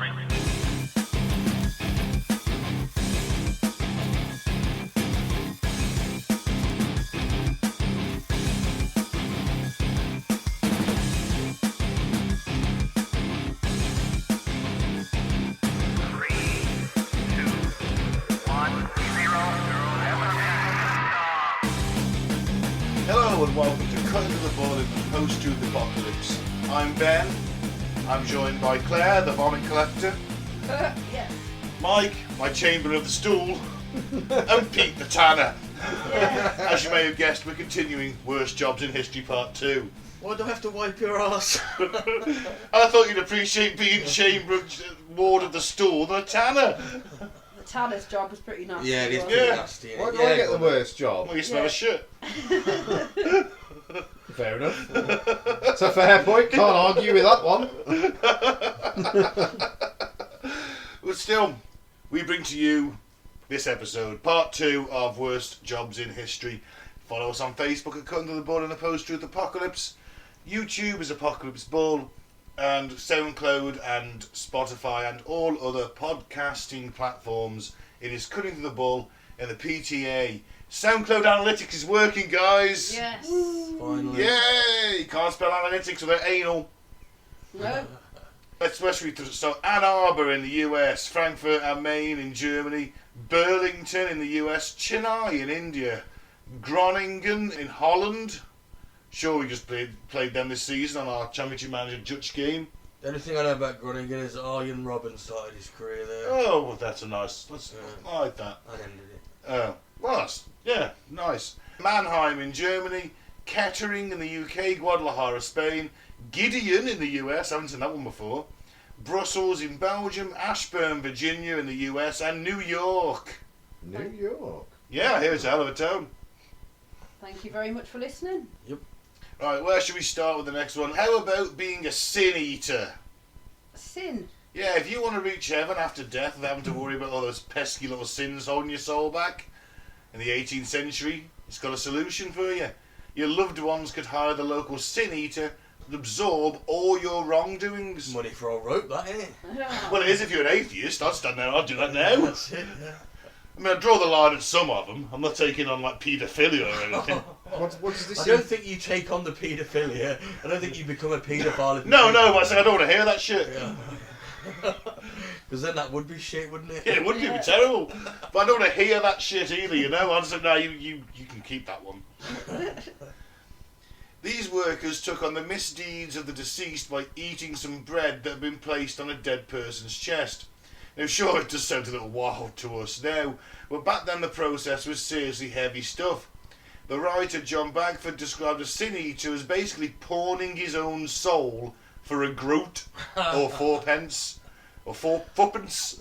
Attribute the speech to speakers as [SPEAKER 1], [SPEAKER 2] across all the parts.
[SPEAKER 1] Discovery.
[SPEAKER 2] Hello and welcome to Cut Into the Ball in the Post-Truth Apocalypse. I'm Ben. I'm joined by Claire, the vomit collector.
[SPEAKER 3] Yes.
[SPEAKER 2] Mike, my chamber of the stool. And Pete, the tanner.
[SPEAKER 3] Yes.
[SPEAKER 2] As you may have guessed, we're continuing Worst Jobs in History Part 2.
[SPEAKER 4] Why do I have to wipe your ass?
[SPEAKER 2] I thought you'd appreciate being chamber ward of the stool than a tanner.
[SPEAKER 3] The tanner's job was pretty nasty.
[SPEAKER 4] Yeah, it is
[SPEAKER 3] wasn't
[SPEAKER 4] pretty
[SPEAKER 2] Yeah.
[SPEAKER 4] nasty.
[SPEAKER 5] Why do I get the worst job?
[SPEAKER 2] Well, you smell
[SPEAKER 3] Yeah.
[SPEAKER 2] of shit.
[SPEAKER 5] Fair enough. It's a fair point, can't argue with that one.
[SPEAKER 2] But still, we bring to you this episode, part 2 of Worst Jobs in History. Follow us on Facebook at Cut Into the Ball in the Post-Truth Apocalypse. YouTube is Apocalypse Ball. And SoundCloud and Spotify and all other podcasting platforms. It is Cut Into the Ball in the PTA. SoundCloud Analytics is working, guys.
[SPEAKER 3] Yes.
[SPEAKER 4] Finally.
[SPEAKER 2] Yay! Can't spell analytics without anal.
[SPEAKER 3] No.
[SPEAKER 2] Especially so Ann Arbor in the US, Frankfurt am Main in Germany, Burlington in the US, Chennai in India, Groningen in Holland. Sure, we just played them this season on our Championship Manager Dutch game.
[SPEAKER 4] The only thing I know about Groningen is Arjen Robben started his career there
[SPEAKER 2] Oh, well, that's a nice. I like that.
[SPEAKER 4] and ended it.
[SPEAKER 2] Oh, well, yeah, nice. Mannheim in Germany, Kettering in the UK, Guadalajara, Spain, Gideon in the US, I haven't seen that one before, Brussels in Belgium, Ashburn, Virginia in the US, and New York.
[SPEAKER 5] New York.
[SPEAKER 2] Yeah, here's a hell of a town.
[SPEAKER 3] Thank you very much for listening.
[SPEAKER 2] Right, where should we start with the next one? How about being a sin eater?
[SPEAKER 3] Sin.
[SPEAKER 2] Yeah, if you want to reach heaven after death without having to worry about all those pesky little sins holding your soul back, in the 18th century, it's got a solution for you. Your loved ones could hire the local sin eater to absorb all your wrongdoings.
[SPEAKER 4] Money for a rope, that, ain't it?
[SPEAKER 2] Well, it is if you're an atheist. I'd stand there, I'd do that now.
[SPEAKER 4] That's it, yeah.
[SPEAKER 2] I mean, I draw the line at some of them. I'm not taking on, like, paedophilia or anything.
[SPEAKER 5] What does this
[SPEAKER 4] I don't think you take on the paedophilia. I don't think you become a paedophile. if you
[SPEAKER 2] No,
[SPEAKER 4] take-
[SPEAKER 2] but I say I don't want to hear that shit.
[SPEAKER 4] Yeah. Because then that would be shit, wouldn't it?
[SPEAKER 2] Yeah, it would be terrible. But I don't want to hear that shit either, you know? I just said, no, you can keep that one. These workers took on the misdeeds of the deceased by eating some bread that had been placed on a dead person's chest. Now, sure, it does sound a little wild to us now, but back then the process was seriously heavy stuff. The writer John Bagford described a sin eater as basically pawning his own soul for a groat, or 4p, or 4p.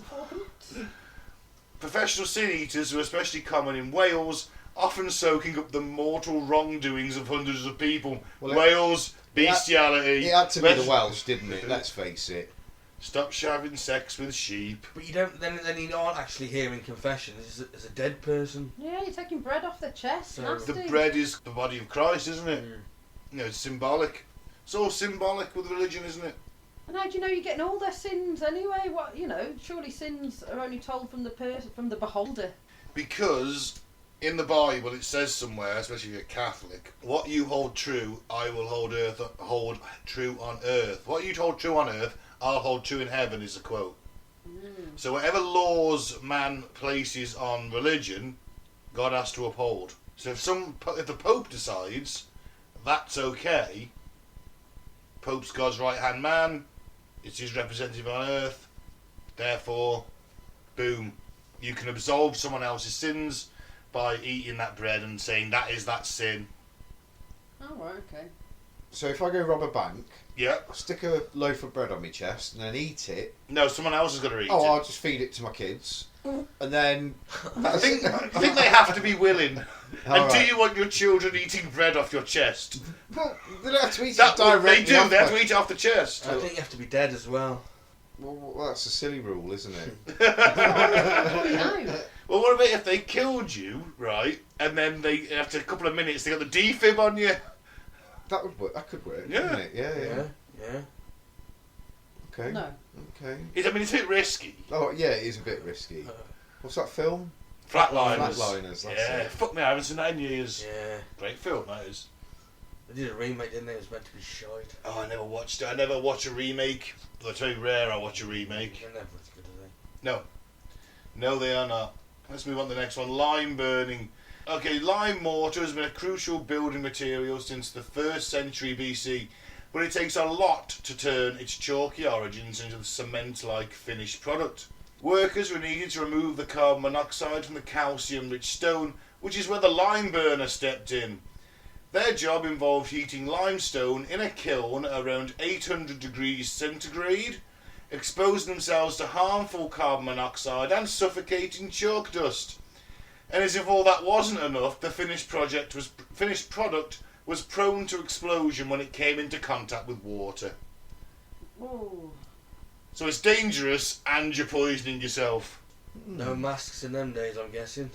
[SPEAKER 2] Professional sin eaters were especially common in Wales, often soaking up the mortal wrongdoings of hundreds of people.
[SPEAKER 5] Well,
[SPEAKER 2] Wales, bestiality.
[SPEAKER 5] It had to be the Welsh, didn't it? Let's face it.
[SPEAKER 2] Stop having sex with sheep.
[SPEAKER 4] But you don't. Then you aren't actually hearing confessions as a dead person.
[SPEAKER 3] Yeah, you're taking bread off their chest.
[SPEAKER 4] So
[SPEAKER 3] Nasty.
[SPEAKER 2] The bread is the body of Christ, isn't it? You know, it's symbolic. It's all symbolic with religion, isn't it?
[SPEAKER 3] And how do you know you're getting all their sins anyway? What, you know, surely sins are only told from the person, from the beholder.
[SPEAKER 2] Because in the Bible it says somewhere, especially if you're Catholic, what you hold true, I will hold true on earth. What you hold true on earth, I'll hold true in heaven, is a quote. So whatever laws man places on religion, God has to uphold. So if the Pope decides that's okay, Pope's God's right hand man, it's his representative on earth, therefore, boom, you can absolve someone else's sins by eating that bread and saying that is that sin.
[SPEAKER 3] Oh, right, okay.
[SPEAKER 5] So if I go rob a bank,
[SPEAKER 2] Yeah.
[SPEAKER 5] stick a loaf of bread on my chest and then eat it,
[SPEAKER 2] No, someone else is going to eat
[SPEAKER 5] I'll
[SPEAKER 2] it.
[SPEAKER 5] just feed it to my kids. And then...
[SPEAKER 2] I think they have to be willing.
[SPEAKER 5] All
[SPEAKER 2] And do
[SPEAKER 5] right.
[SPEAKER 2] you want your children eating bread off your chest?
[SPEAKER 5] Well, they don't have to eat
[SPEAKER 2] That
[SPEAKER 5] it directly.
[SPEAKER 2] they do.
[SPEAKER 5] off
[SPEAKER 2] They have
[SPEAKER 5] my-
[SPEAKER 2] to eat it off the chest.
[SPEAKER 4] I think you have to be dead as well.
[SPEAKER 5] Well, that's a silly rule, isn't it?
[SPEAKER 3] Oh, you know.
[SPEAKER 2] Well, what about if they killed you, right? And then they, after a couple of minutes, they got the defib on you.
[SPEAKER 5] That would work. That could work,
[SPEAKER 2] Yeah.
[SPEAKER 5] couldn't it? Yeah.
[SPEAKER 4] Yeah.
[SPEAKER 5] Okay.
[SPEAKER 3] No.
[SPEAKER 5] Okay.
[SPEAKER 2] I mean, it's a bit risky.
[SPEAKER 5] Oh yeah, it is a bit risky. What's that film?
[SPEAKER 2] Flatliners.
[SPEAKER 5] Flatliners. That's
[SPEAKER 2] Yeah,
[SPEAKER 5] it.
[SPEAKER 2] fuck me, I haven't seen that in years.
[SPEAKER 4] Yeah.
[SPEAKER 2] Great film, that is.
[SPEAKER 4] They did a remake, didn't they? It was meant to be shite.
[SPEAKER 2] Oh, I never watched it. I never watch a remake. Though it's very rare I watch a remake.
[SPEAKER 4] They're never as good as
[SPEAKER 2] No. No, they are not. Let's move on to the next one. Lime burning. Okay, lime mortar has been a crucial building material since the 1st century BC, but it takes a lot to turn its chalky origins into the cement-like finished product. Workers were needed to remove the carbon monoxide from the calcium-rich stone, which is where the lime burner stepped in. Their job involved heating limestone in a kiln at around 800 degrees centigrade, exposing themselves to harmful carbon monoxide and suffocating chalk dust. And as if all that wasn't enough, the finished product was prone to explosion when it came into contact with water.
[SPEAKER 3] Oh.
[SPEAKER 2] So it's dangerous and you're poisoning yourself.
[SPEAKER 4] No masks in them days, I'm guessing.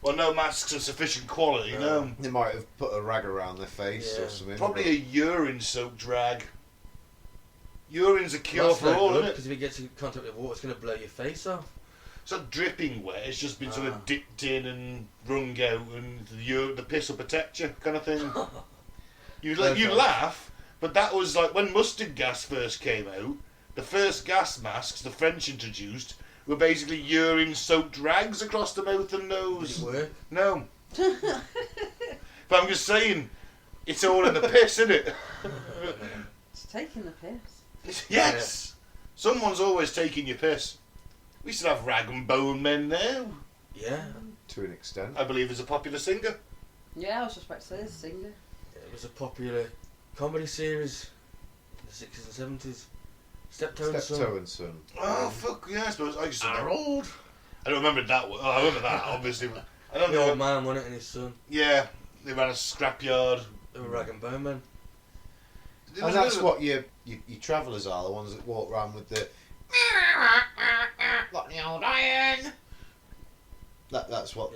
[SPEAKER 2] Well, no masks of sufficient quality, no.
[SPEAKER 5] They might have put a rag around their face
[SPEAKER 4] Yeah.
[SPEAKER 5] or something.
[SPEAKER 2] Probably a urine-soaked rag. Urine's a cure for all, isn't it?
[SPEAKER 4] Because if it gets in contact with water, it's going to blow your face off.
[SPEAKER 2] It's not dripping wet, it's just been sort of dipped in and wrung out and the piss will protect you, kind of thing. You laugh, but that was like when mustard gas first came out, the first gas masks the French introduced were basically urine-soaked rags across the mouth and nose.
[SPEAKER 4] Did it work?
[SPEAKER 2] No. But I'm just saying, it's all in the piss, isn't it?
[SPEAKER 3] It's taking the piss.
[SPEAKER 2] Yes! Someone's always taking your piss. We used to have rag and bone men there.
[SPEAKER 4] Yeah.
[SPEAKER 5] To an extent.
[SPEAKER 2] I believe there's a popular singer.
[SPEAKER 3] Yeah, I was just about to say the singer.
[SPEAKER 4] It was a popular comedy series in the 60s and 70s. Steptoe and Son.
[SPEAKER 5] Steptoe and Son.
[SPEAKER 2] Oh, fuck, yeah, I suppose. I just
[SPEAKER 4] Harold.
[SPEAKER 2] I don't remember that one. Oh, I remember that, obviously. But I don't
[SPEAKER 4] The
[SPEAKER 2] know.
[SPEAKER 4] old man, wasn't it, and his son.
[SPEAKER 2] Yeah, they ran a scrapyard.
[SPEAKER 4] They were rag and bone men.
[SPEAKER 2] It
[SPEAKER 5] And
[SPEAKER 2] was
[SPEAKER 5] that's
[SPEAKER 2] a bit of
[SPEAKER 5] what your travellers are, the ones that walk around with the like the old iron. That's what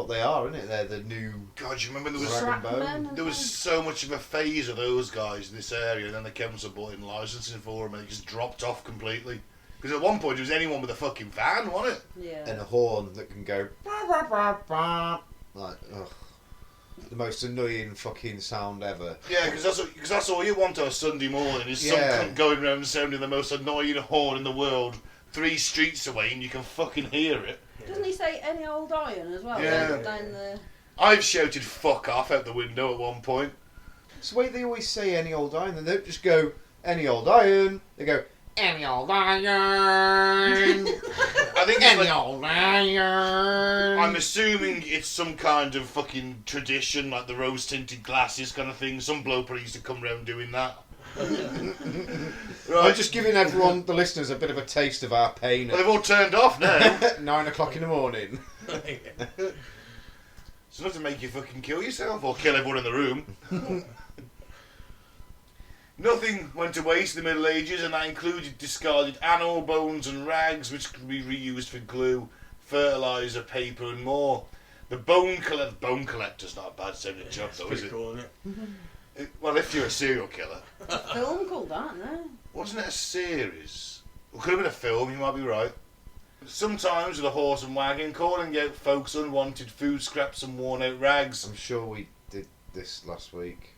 [SPEAKER 5] they are, isn't it? They're the new
[SPEAKER 2] God, you remember there was
[SPEAKER 5] rag and bone.
[SPEAKER 3] Strapman.
[SPEAKER 2] there was so much of a phase of those guys in this area, and then the council brought in licensing for them, and it just dropped off completely. Because at one point it was anyone with a fucking van, wasn't it?
[SPEAKER 3] Yeah.
[SPEAKER 5] And a horn that can go like, ugh, the most annoying fucking sound ever.
[SPEAKER 2] Yeah, because that's all you want on a Sunday morning is some
[SPEAKER 5] Yeah.
[SPEAKER 2] cunt going around sounding the most annoying horn in the world 3 streets away, and you can fucking hear it.
[SPEAKER 3] Doesn't he say any old iron as well?
[SPEAKER 2] Yeah.
[SPEAKER 3] Down the...
[SPEAKER 2] I've shouted "fuck off" out the window at one point.
[SPEAKER 5] It's the way they always say any old iron. They don't just go any old iron. They go any old iron.
[SPEAKER 2] I think it's
[SPEAKER 5] Any
[SPEAKER 2] like,
[SPEAKER 5] old iron.
[SPEAKER 2] I'm assuming it's some kind of fucking tradition, like the rose tinted glasses kind of thing. Some bloke probably used to come round doing that.
[SPEAKER 5] I'm just giving everyone, the listeners, a bit of a taste of our pain
[SPEAKER 2] Well, they've all turned off now.
[SPEAKER 5] at 9 o'clock in the morning.
[SPEAKER 2] It's enough to make you fucking kill yourself or kill everyone in the room. Nothing went to waste in the Middle Ages, and that included discarded animal bones and rags, which could be reused for glue, fertiliser, paper, and more. The bone collector's not a bad sounding job, though, is
[SPEAKER 4] Pretty
[SPEAKER 2] it?
[SPEAKER 4] cool, isn't it?
[SPEAKER 2] Well, if you're a serial killer.
[SPEAKER 3] a film called that, no?
[SPEAKER 2] Wasn't it a series? It could have been a film, you might be right. Sometimes with a horse and wagon, calling out folks' unwanted food scraps and worn out rags.
[SPEAKER 5] I'm sure we did this last week.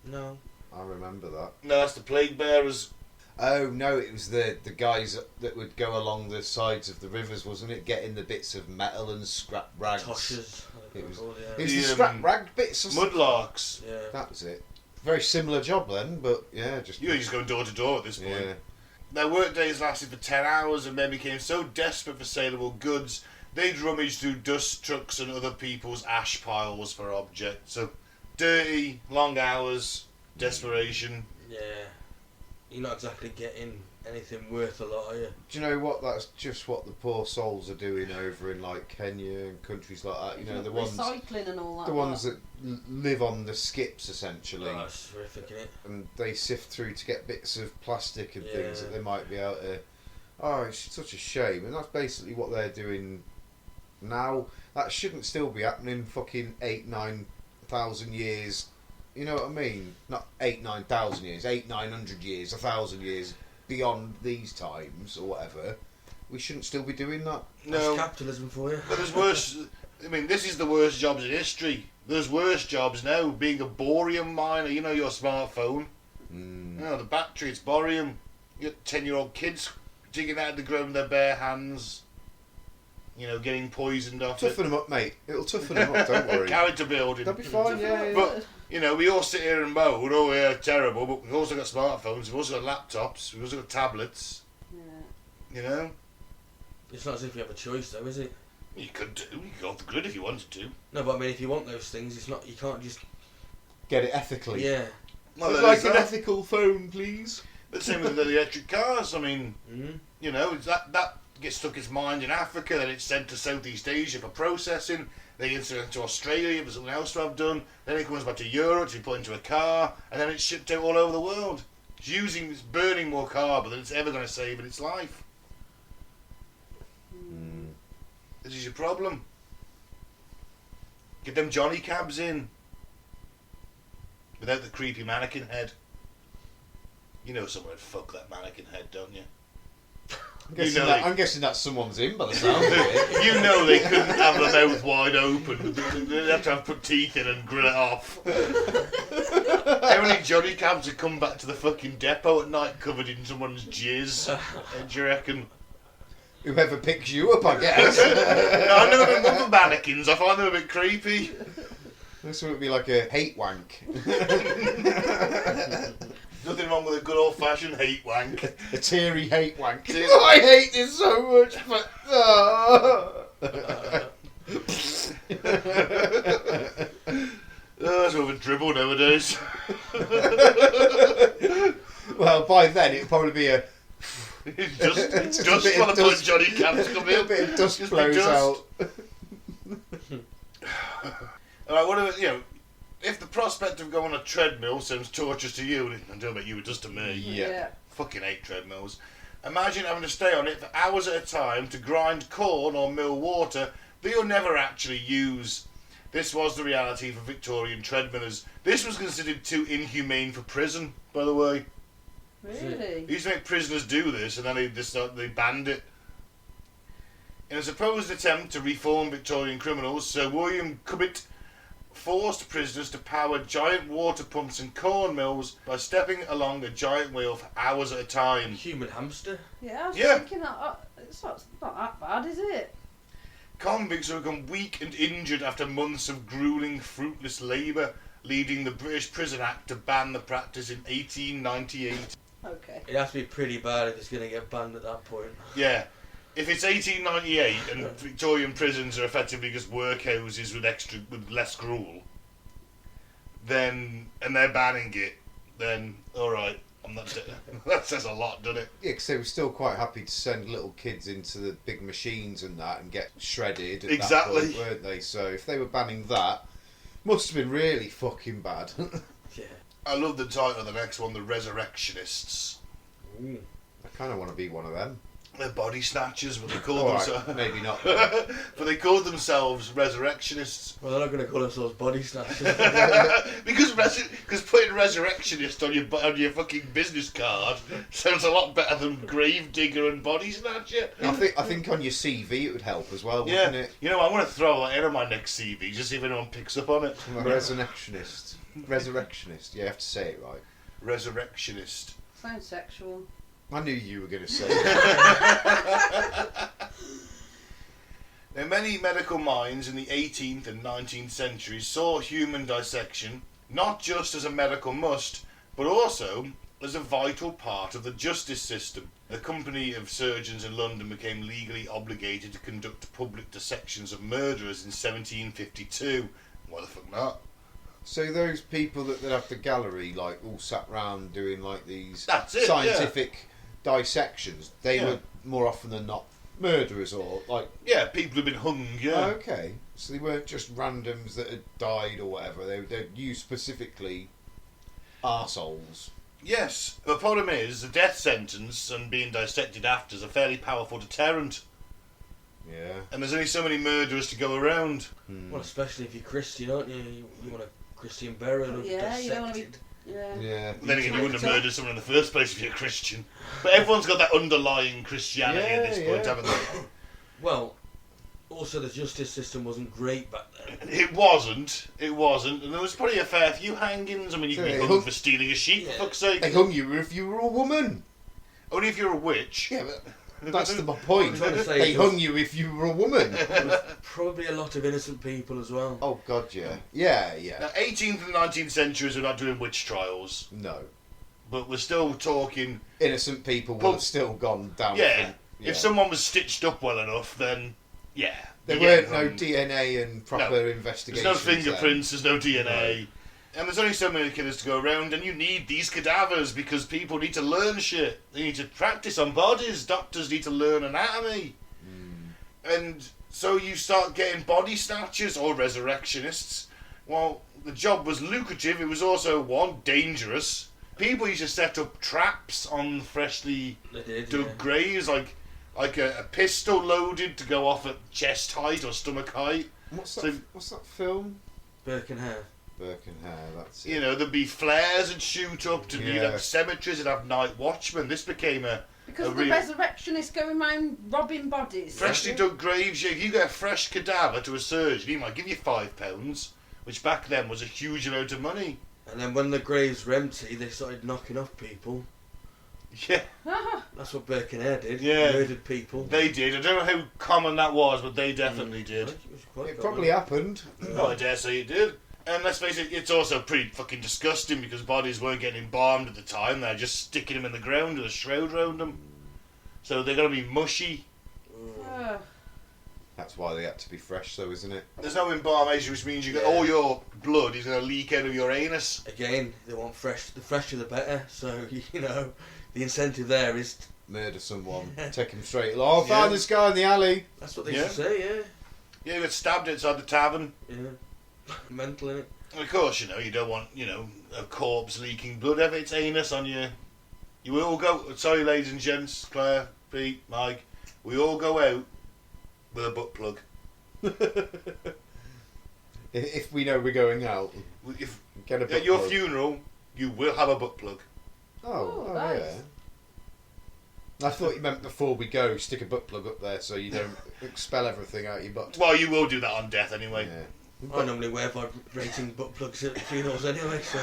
[SPEAKER 4] No.
[SPEAKER 5] I remember that.
[SPEAKER 2] No, that's the plague bearers.
[SPEAKER 5] Oh no, it was the guys that would go along the sides of the rivers, wasn't it? Getting the bits of metal and scrap rags.
[SPEAKER 4] Toshers.
[SPEAKER 5] It was-
[SPEAKER 4] Called,
[SPEAKER 5] It
[SPEAKER 4] yeah.
[SPEAKER 5] was
[SPEAKER 2] The,
[SPEAKER 5] the scrap rag bits. Or something.
[SPEAKER 2] Mudlarks.
[SPEAKER 4] Yeah.
[SPEAKER 5] That was it. Very similar job then, but yeah, just
[SPEAKER 2] You're just going door to door at this point.
[SPEAKER 5] yeah.
[SPEAKER 2] Their work days lasted for 10 hours and men became so desperate for saleable goods, they'd rummage through dust trucks and other people's ash piles for objects. So, dirty, long hours, desperation.
[SPEAKER 4] Yeah. You're not exactly getting anything worth a lot, are you?
[SPEAKER 5] Do you know what? That's just what the poor souls are doing over in like Kenya and countries like that. You know, the ones
[SPEAKER 3] Recycling and all that.
[SPEAKER 5] the ones that live on the skips essentially,
[SPEAKER 4] Oh, that's horrific, isn't it?
[SPEAKER 5] and they sift through to get bits of plastic and things
[SPEAKER 4] Yeah.
[SPEAKER 5] that they might be able to. Oh, it's such a shame, and that's basically what they're doing now. That shouldn't still be happening. Fucking 8,000-9,000 years. You know what I mean? Not 8,000-9,000 years. 800-900 years. 1,000 years. beyond these times or whatever, we shouldn't still be doing that.
[SPEAKER 2] No.
[SPEAKER 4] That's capitalism for you.
[SPEAKER 2] But there's worse. I mean, this is the worst jobs in history. There's worse jobs now. Being a borium miner, you know, your smartphone. You know, the battery, it's borium. You got 10-year-old kids digging out of the ground with their bare hands. You know, getting poisoned off
[SPEAKER 5] Toughen them up, mate. It'll toughen them up, don't worry.
[SPEAKER 2] Character building.
[SPEAKER 5] They'll be fine, yeah.
[SPEAKER 2] But, you know, we all sit here and moan, oh yeah, terrible, but we've also got smartphones, we've also got laptops, we've also got tablets.
[SPEAKER 3] Yeah.
[SPEAKER 2] You know?
[SPEAKER 4] It's not as if you have a choice, though, is it?
[SPEAKER 2] You could do. You could go off the grid if you wanted to.
[SPEAKER 4] No, but I mean, if you want those things, it's not. You can't just.
[SPEAKER 5] Get it ethically.
[SPEAKER 4] Yeah.
[SPEAKER 2] Well,
[SPEAKER 5] I'd
[SPEAKER 2] there's
[SPEAKER 5] like an
[SPEAKER 2] that.
[SPEAKER 5] ethical phone, please.
[SPEAKER 2] The same with the electric cars. I mean,
[SPEAKER 4] Mm.
[SPEAKER 2] you know, that gets stuck its mind in Africa, then it's sent to Southeast Asia for processing. Then it's sent to Australia for something else to have done. Then it comes back to Europe to be put into a car, and then it's shipped out all over the world. It's burning more carbon than it's ever going to save in its life. This is your problem. Get them Johnny cabs in. Without the creepy mannequin head. You know someone would fuck that mannequin head, don't you?
[SPEAKER 5] I'm guessing that's someone's in by the sound of it.
[SPEAKER 2] You know they couldn't have the mouth wide open. They'd have to put teeth in and grill it off. How many Johnny cabs would come back to the fucking depot at night covered in someone's jizz? Do you reckon?
[SPEAKER 5] Whoever picks you up, I guess.
[SPEAKER 2] No, I've never been one for mannequins. I find them a bit creepy.
[SPEAKER 5] This would be like a hate wank.
[SPEAKER 2] Nothing wrong with a good old fashioned hate wank.
[SPEAKER 5] A teary hate wank. Oh, I hate this so much, but...
[SPEAKER 2] That's more of a dribble nowadays.
[SPEAKER 5] Well, by then it'd probably be a...
[SPEAKER 2] Dust
[SPEAKER 5] a bit
[SPEAKER 2] while
[SPEAKER 5] of
[SPEAKER 2] the
[SPEAKER 5] dust.
[SPEAKER 2] Johnny cabs come in.
[SPEAKER 5] A bit of dust
[SPEAKER 2] Just
[SPEAKER 5] blows
[SPEAKER 2] dust.
[SPEAKER 5] out.
[SPEAKER 2] Alright, what about, you know, if the prospect of going on a treadmill sounds torturous to you, and I don't know about you, it does to me.
[SPEAKER 5] Yeah.
[SPEAKER 2] Fucking hate treadmills. Imagine having to stay on it for hours at a time to grind corn or mill water that you'll never actually use. This was the reality for Victorian treadmillers. This was considered too inhumane for prison, by the way.
[SPEAKER 3] Really?
[SPEAKER 2] They used to make prisoners do this, and then they banned it. In a supposed attempt to reform Victorian criminals, Sir William Cubitt forced prisoners to power giant water pumps and corn mills by stepping along a giant wheel for hours at a time.
[SPEAKER 4] Human hamster.
[SPEAKER 3] Yeah, I was
[SPEAKER 2] Yeah.
[SPEAKER 3] thinking that. It's not that bad, is it?
[SPEAKER 2] Convicts have become weak and injured after months of grueling, fruitless labour, leading the British Prison Act to ban the practice in 1898.
[SPEAKER 3] Okay.
[SPEAKER 4] It'd have to be pretty bad if it's going to get banned at that point.
[SPEAKER 2] Yeah. If it's 1898 and Victorian prisons are effectively just workhouses with less gruel, then and they're banning it, then all right, I'm not. That says a lot, doesn't it?
[SPEAKER 5] Yeah, because they were still quite happy to send little kids into the big machines and that and get shredded at
[SPEAKER 2] Exactly.
[SPEAKER 5] that point, weren't they? So if they were banning that, must have been really fucking bad.
[SPEAKER 4] Yeah.
[SPEAKER 2] I love the title of the next one, The Resurrectionists.
[SPEAKER 4] Ooh.
[SPEAKER 5] I kind of want to be one of them.
[SPEAKER 2] They're body snatchers, but they call
[SPEAKER 5] Alright,
[SPEAKER 2] themselves.
[SPEAKER 5] maybe not.
[SPEAKER 2] But they called themselves Resurrectionists.
[SPEAKER 4] Well, they're not going to call themselves body snatchers.
[SPEAKER 2] because putting resurrectionist on your fucking business card sounds a lot better than grave digger and body snatcher.
[SPEAKER 5] I think on your CV it would help as well,
[SPEAKER 2] Yeah,
[SPEAKER 5] wouldn't it?
[SPEAKER 2] you know, I want to throw that in on my next CV just see if anyone picks up on it.
[SPEAKER 5] I'm a resurrectionist. Resurrectionist. Yeah, you have to say it right.
[SPEAKER 2] Resurrectionist.
[SPEAKER 3] Sounds sexual.
[SPEAKER 5] I knew you were going to say it.
[SPEAKER 2] Now, many medical minds in the 18th and 19th centuries saw human dissection not just as a medical must, but also as a vital part of the justice system. The Company of Surgeons in London became legally obligated to conduct public dissections of murderers in 1752. Why the fuck not?
[SPEAKER 5] So those people that have the gallery, like, all sat round doing, like, these
[SPEAKER 2] That's it,
[SPEAKER 5] scientific dissections, they
[SPEAKER 2] Yeah.
[SPEAKER 5] were more often than not murderers or, like...
[SPEAKER 2] Yeah, people who've been hung, yeah.
[SPEAKER 5] Oh, okay. So they weren't just randoms that had died or whatever. They're used specifically arseholes.
[SPEAKER 2] Yes, the problem is the death sentence and being dissected after is a fairly powerful deterrent,
[SPEAKER 5] Yeah.
[SPEAKER 2] and there's only so many murderers to go around.
[SPEAKER 4] Well, especially if you're Christian, aren't you? You want a Christian burial of
[SPEAKER 3] Yeah, you don't want to be.
[SPEAKER 4] dissected.
[SPEAKER 3] Yeah.
[SPEAKER 2] Then again, you wouldn't have murdered someone in the first place if you're a Christian. But everyone's got that underlying Christianity at this point, haven't they?
[SPEAKER 4] Well, also the justice system wasn't great back then.
[SPEAKER 2] It wasn't, and there was probably a fair few hangings. I mean, you could be hung for stealing a sheep, for fuck's sake.
[SPEAKER 5] They hung you if you were a woman.
[SPEAKER 2] Only if you're a witch.
[SPEAKER 5] Yeah, but that's my point.
[SPEAKER 4] I'm trying to say
[SPEAKER 5] They hung you if you were a woman.
[SPEAKER 4] Probably a lot of innocent people as well.
[SPEAKER 5] Oh, God, yeah. Yeah.
[SPEAKER 2] Now, 18th and 19th centuries, we're not doing witch trials,
[SPEAKER 5] No.
[SPEAKER 2] but we're still talking...
[SPEAKER 5] Innocent people would have still gone down.
[SPEAKER 2] Yeah, if someone was stitched up well enough, then, yeah.
[SPEAKER 5] There weren't no DNA and proper investigations.
[SPEAKER 2] There's no fingerprints, there's no DNA. And there's only so many killers to go around, and you need these cadavers because people need to learn shit. They need to practice on bodies. Doctors need to learn anatomy. And so you start getting body snatchers or resurrectionists. Well, the job was lucrative. It was also, one, dangerous. People used to set up traps on freshly dug graves, like a pistol loaded to go off at chest height or stomach height.
[SPEAKER 5] What's that film?
[SPEAKER 4] Birkenhair,
[SPEAKER 5] that's it.
[SPEAKER 2] You know, there'd be flares and shoot up to be like cemeteries and have night watchmen. This became
[SPEAKER 3] because of the resurrectionists going around robbing bodies.
[SPEAKER 2] Freshly dug graves. Yeah, you get a fresh cadaver to a surgeon, he might give you £5, which back then was a huge amount of money.
[SPEAKER 4] and then when the graves were empty, they started knocking off people.
[SPEAKER 2] Yeah,
[SPEAKER 4] That's what Birkenhair did.
[SPEAKER 2] Yeah.
[SPEAKER 4] Murdered people.
[SPEAKER 2] they did. I don't know how common that was, but they definitely
[SPEAKER 4] I
[SPEAKER 2] did.
[SPEAKER 4] think it was quite
[SPEAKER 5] It
[SPEAKER 4] common.
[SPEAKER 5] probably happened.
[SPEAKER 2] Oh, I dare say it did. And let's face it, it's also pretty fucking disgusting because bodies weren't getting embalmed at the time. They're just sticking them in the ground with a shroud around them. So they're going to be mushy.
[SPEAKER 5] That's why they had to be fresh, though, isn't it?
[SPEAKER 2] There's no embalmation, which means you get all your blood is going to leak out of your anus.
[SPEAKER 4] Again, they want fresh. The fresher the better. So, you know, the incentive there is...
[SPEAKER 5] Murder someone, take him straight. Oh, I found this guy in the alley.
[SPEAKER 4] That's what they used to say, yeah.
[SPEAKER 2] Yeah, you get stabbed outside the tavern.
[SPEAKER 4] Yeah. Mental, innit?
[SPEAKER 2] And of course, you don't want, a corpse leaking blood out of its anus on you. You will all go... Sorry, ladies and gents, Claire, Pete, Mike. We all go out with a butt plug.
[SPEAKER 5] If we know we're going out, get a butt
[SPEAKER 2] At your
[SPEAKER 5] plug.
[SPEAKER 2] funeral, you will have a butt plug.
[SPEAKER 5] Oh,
[SPEAKER 3] nice.
[SPEAKER 5] yeah. I thought you meant before we go, stick a butt plug up there so you don't expel everything out your butt.
[SPEAKER 2] Well, you will do that on death anyway.
[SPEAKER 5] Yeah.
[SPEAKER 4] I normally wear vibrating butt plugs at funerals anyway, so...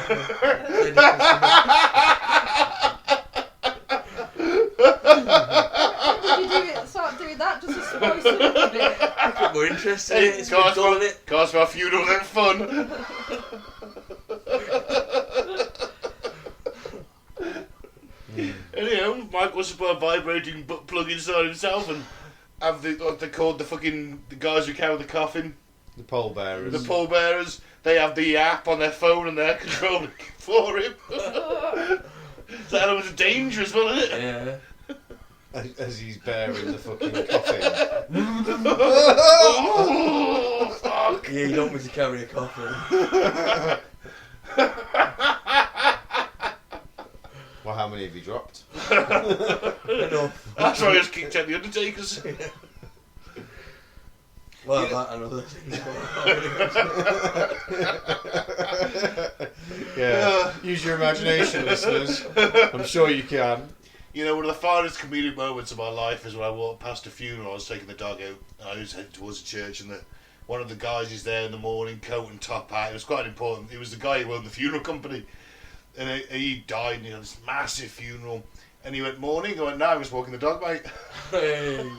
[SPEAKER 3] Start doing that just to spice it up a bit.
[SPEAKER 4] We're interested in it, it's
[SPEAKER 2] Cars
[SPEAKER 4] been dull, innit?
[SPEAKER 2] for our funeral and fun. Anyhow, Mike wants to put a vibrating butt plug inside himself and have what they called the guys who carry the coffin,
[SPEAKER 5] The pallbearers.
[SPEAKER 2] the pallbearers. They have the app on their phone and they're controlling for him. So that was dangerous, wasn't it?
[SPEAKER 4] Yeah.
[SPEAKER 5] As he's bearing the fucking coffin.
[SPEAKER 2] Oh, fuck.
[SPEAKER 4] Yeah, you don't want me to carry a coffin.
[SPEAKER 5] Well, how many have you dropped?
[SPEAKER 4] Enough.
[SPEAKER 2] That's why I just kicked out the Undertakers.
[SPEAKER 4] Well, that and other things.
[SPEAKER 5] Yeah. Use your imagination, listeners. I'm sure you can.
[SPEAKER 2] One of the finest comedic moments of my life is when I walked past a funeral. I was taking the dog out, and I was heading towards the church, and one of the guys is there in the morning, coat and top hat. It was quite important. It was the guy who owned the funeral company, and he died, and he had this massive funeral. And he went, morning. I went, no, I'm just walking the dog, mate.
[SPEAKER 4] Hey.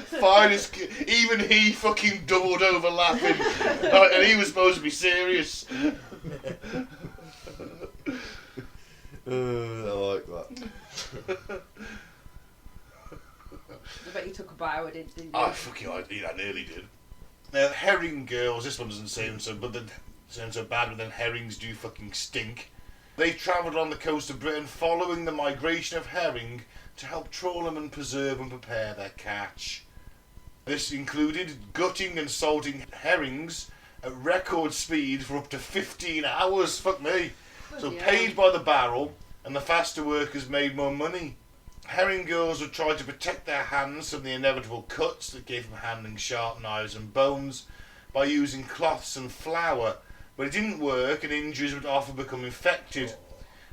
[SPEAKER 2] Finest, even he fucking doubled over laughing, and he was supposed to be serious.
[SPEAKER 5] I like that.
[SPEAKER 3] I bet you took a bow, didn't you?
[SPEAKER 2] I nearly did. Now, herring girls, this one doesn't sound so bad, but then herrings do fucking stink. They travelled on the coast of Britain following the migration of herring to help trawl them and preserve and prepare their catch. This included gutting and salting herrings at record speed for up to 15 hours. Fuck me. So paid by the barrel, and the faster workers made more money. Herring girls would try to protect their hands from the inevitable cuts that gave them handling sharp knives and bones by using cloths and flour but it didn't work and injuries would often become infected.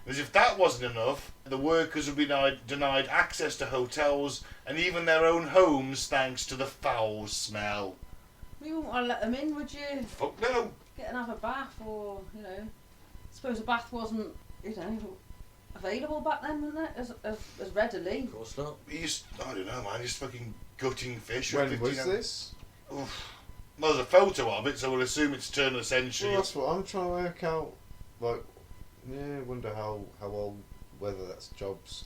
[SPEAKER 2] As if that wasn't enough, the workers would be denied access to hotels and even their own homes thanks to the foul smell.
[SPEAKER 3] You wouldn't want to let them in, would you?
[SPEAKER 2] Fuck no.
[SPEAKER 3] Get and have a bath, or, you know, I suppose a bath wasn't, you know, available back then, wasn't it? As readily.
[SPEAKER 4] Of course not.
[SPEAKER 2] I don't know, man, just fucking gutting fish.
[SPEAKER 5] When was this?
[SPEAKER 2] Oof. Well, there's a photo of it, so we'll assume it's turn of the century.
[SPEAKER 5] Well, that's what I'm trying to work out. Like, yeah, I wonder how old, whether that's jobs.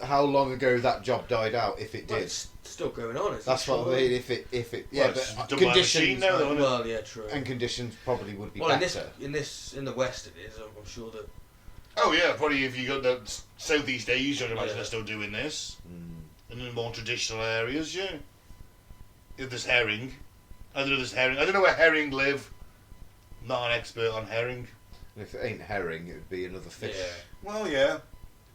[SPEAKER 5] How long ago that job died out, if it
[SPEAKER 4] Well,
[SPEAKER 5] did.
[SPEAKER 4] it's still going on. Isn't
[SPEAKER 5] That's
[SPEAKER 4] it?
[SPEAKER 5] what I mean. If it, yeah,
[SPEAKER 2] Well, it's
[SPEAKER 5] but
[SPEAKER 2] done by a machine
[SPEAKER 5] conditions.
[SPEAKER 2] now, though, isn't it?
[SPEAKER 4] Well, yeah, true.
[SPEAKER 5] And conditions probably would be
[SPEAKER 4] Well,
[SPEAKER 5] better.
[SPEAKER 4] in the West it is. I'm sure that.
[SPEAKER 2] Oh yeah, probably if you got the Southeast Asia, I'd imagine
[SPEAKER 4] Yeah.
[SPEAKER 2] they're still doing this.
[SPEAKER 5] Mm.
[SPEAKER 2] And in more traditional areas, yeah. If there's herring. I don't know if there's herring. I don't know where herring live. Not an expert on herring.
[SPEAKER 5] And if it ain't herring, it would be another fish.
[SPEAKER 4] Yeah.
[SPEAKER 2] Well, yeah.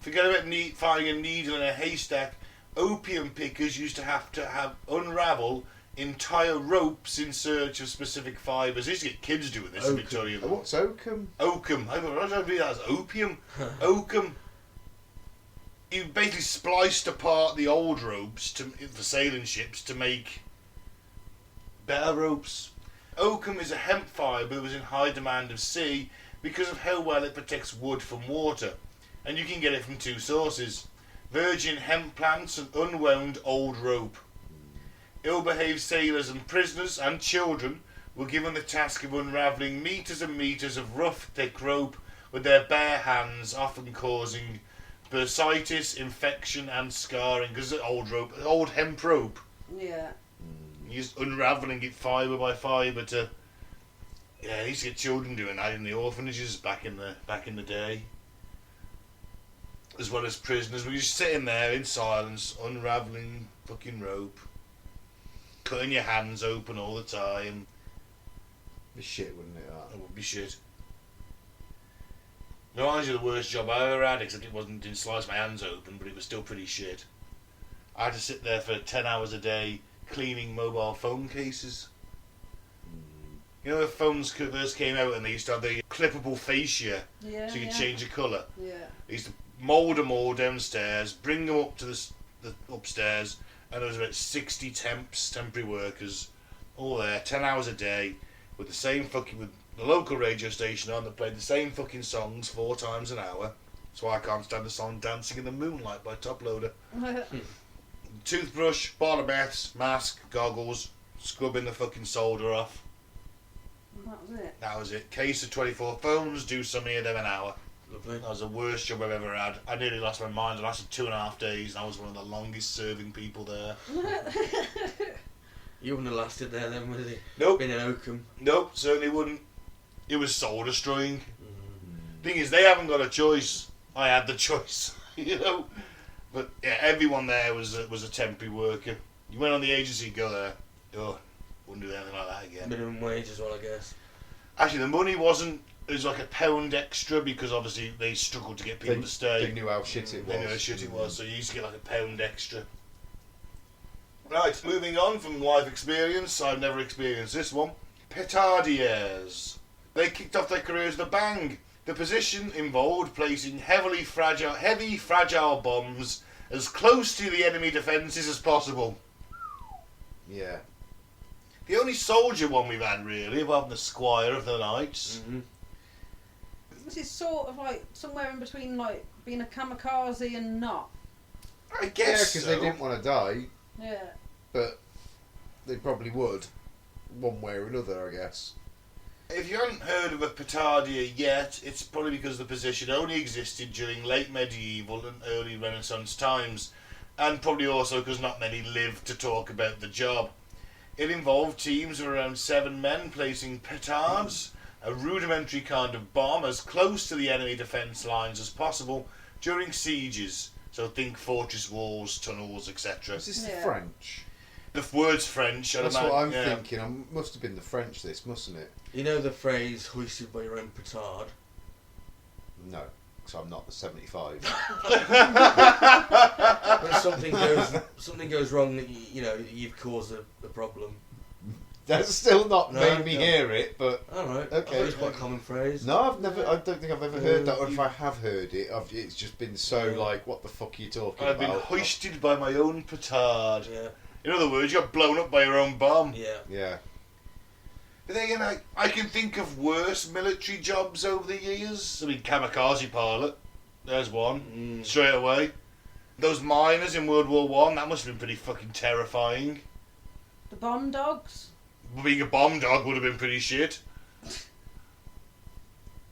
[SPEAKER 2] Forget about finding a needle in a haystack. Opium pickers used to have unravel entire ropes in search of specific fibres. They used to get kids doing this in
[SPEAKER 4] Oakum.
[SPEAKER 2] Victoria.
[SPEAKER 5] Oh, what's oakum?
[SPEAKER 2] Oakum. I don't read that as opium. Oakum. You basically spliced apart the old ropes for sailing ships to make better ropes. Oakum is a hemp fibre that was in high demand of sea because of how well it protects wood from water. And you can get it from two sources: virgin hemp plants and unwound old rope. Ill-behaved sailors and prisoners and children were given the task of unravelling metres and metres of rough, thick rope with their bare hands, often causing bursitis, infection and scarring because it's old hemp rope.
[SPEAKER 3] Yeah.
[SPEAKER 2] You're just unravelling it fibre by fibre to... Yeah, they used to get children doing that in the orphanages back in the day. As well as prisoners. We were just sitting there in silence, unravelling fucking rope. Cutting your hands open all the time.
[SPEAKER 5] Be shit, wouldn't it? That?
[SPEAKER 2] That would be shit. Reminds you of the worst job I ever had, except didn't slice my hands open, but it was still pretty shit. I had to sit there for 10 hours a day cleaning mobile phone cases. You know, when phones first came out and they used to have the clippable fascia,
[SPEAKER 3] Yeah.
[SPEAKER 2] so you could
[SPEAKER 3] yeah.
[SPEAKER 2] change the colour.
[SPEAKER 3] Yeah.
[SPEAKER 2] They used to mould them all downstairs, bring them up to the upstairs, and there was about 60 temporary workers, all there, 10 hours a day, with the local radio station on that played the same fucking songs 4 times an hour. That's why I can't stand the song Dancing in the Moonlight by Top Loader. Toothbrush, bottle of meths, mask, goggles, scrubbing the fucking solder off.
[SPEAKER 3] That was it.
[SPEAKER 2] That was it. Case of 24 phones, do some of them an hour.
[SPEAKER 4] Lovely.
[SPEAKER 2] That was the worst job I've ever had. I nearly lost my mind. It lasted 2.5 days and I was one of the longest serving people there.
[SPEAKER 4] You wouldn't have lasted there then, would you?
[SPEAKER 2] Nope.
[SPEAKER 4] Been in Oakum.
[SPEAKER 2] Nope, certainly wouldn't. It was soul destroying. Thing is, they haven't got a choice. I had the choice, you know. But yeah, everyone there was a temporary worker. You went on the agency, go there. Oh, wouldn't do anything like that again.
[SPEAKER 4] Minimum wage as well, I guess.
[SPEAKER 2] Actually, the money wasn't. It was like £1 extra because obviously they struggled to get people to stay.
[SPEAKER 5] They knew how shit it was.
[SPEAKER 2] They knew how shit it was, so you used to get like £1 extra. Right, moving on from life experience. I've never experienced this one. Petardiers. They kicked off their careers with a bang. The position involved placing heavy fragile bombs as close to the enemy defences as possible.
[SPEAKER 5] Yeah.
[SPEAKER 2] The only soldier one we've had really, apart from the Squire of the Knights.
[SPEAKER 4] Mm-hmm.
[SPEAKER 3] This is sort of like somewhere in between, like being a kamikaze and not.
[SPEAKER 2] I
[SPEAKER 5] Yeah,
[SPEAKER 2] guess
[SPEAKER 5] because
[SPEAKER 2] so.
[SPEAKER 5] they didn't want to die,
[SPEAKER 3] Yeah.
[SPEAKER 5] but they probably would, one way or another, I guess.
[SPEAKER 2] If you haven't heard of a petardier yet, it's probably because the position only existed during late medieval and early Renaissance times, and probably also because not many lived to talk about the job. It involved teams of around 7 men placing petards, a rudimentary kind of bomb, as close to the enemy defence lines as possible during sieges. So think fortress walls, tunnels, etc.
[SPEAKER 5] Is this
[SPEAKER 3] Yeah.
[SPEAKER 5] the French?
[SPEAKER 2] The word's French. I'd
[SPEAKER 5] That's
[SPEAKER 2] imagine,
[SPEAKER 5] what I'm
[SPEAKER 2] yeah.
[SPEAKER 5] thinking. It must have been the French, this, mustn't it?
[SPEAKER 4] You know the phrase "hoisted by your own petard"?
[SPEAKER 5] No, because I'm not 75.
[SPEAKER 4] When something goes wrong, that you know you've caused a problem.
[SPEAKER 5] That's still not
[SPEAKER 4] No,
[SPEAKER 5] made me
[SPEAKER 4] no.
[SPEAKER 5] hear it, but
[SPEAKER 4] Alright,
[SPEAKER 5] Okay.
[SPEAKER 4] it's quite a common phrase.
[SPEAKER 5] no, I've never. I don't think I've ever heard that. Or if
[SPEAKER 2] You-
[SPEAKER 5] I have heard it, it's just been so
[SPEAKER 4] Yeah.
[SPEAKER 5] like, what the fuck are you talking
[SPEAKER 2] I've been
[SPEAKER 5] about?
[SPEAKER 2] hoisted by my own petard.
[SPEAKER 4] Yeah,
[SPEAKER 2] In other words, you got blown up by your own bomb.
[SPEAKER 4] yeah.
[SPEAKER 5] Yeah.
[SPEAKER 2] But then again, I can think of worse military jobs over the years. I mean, kamikaze pilot. There's one.
[SPEAKER 4] Mm.
[SPEAKER 2] Straight away. Those miners in World War One, that must have been pretty fucking terrifying.
[SPEAKER 3] The bomb dogs.
[SPEAKER 2] Being a bomb dog would have been pretty shit.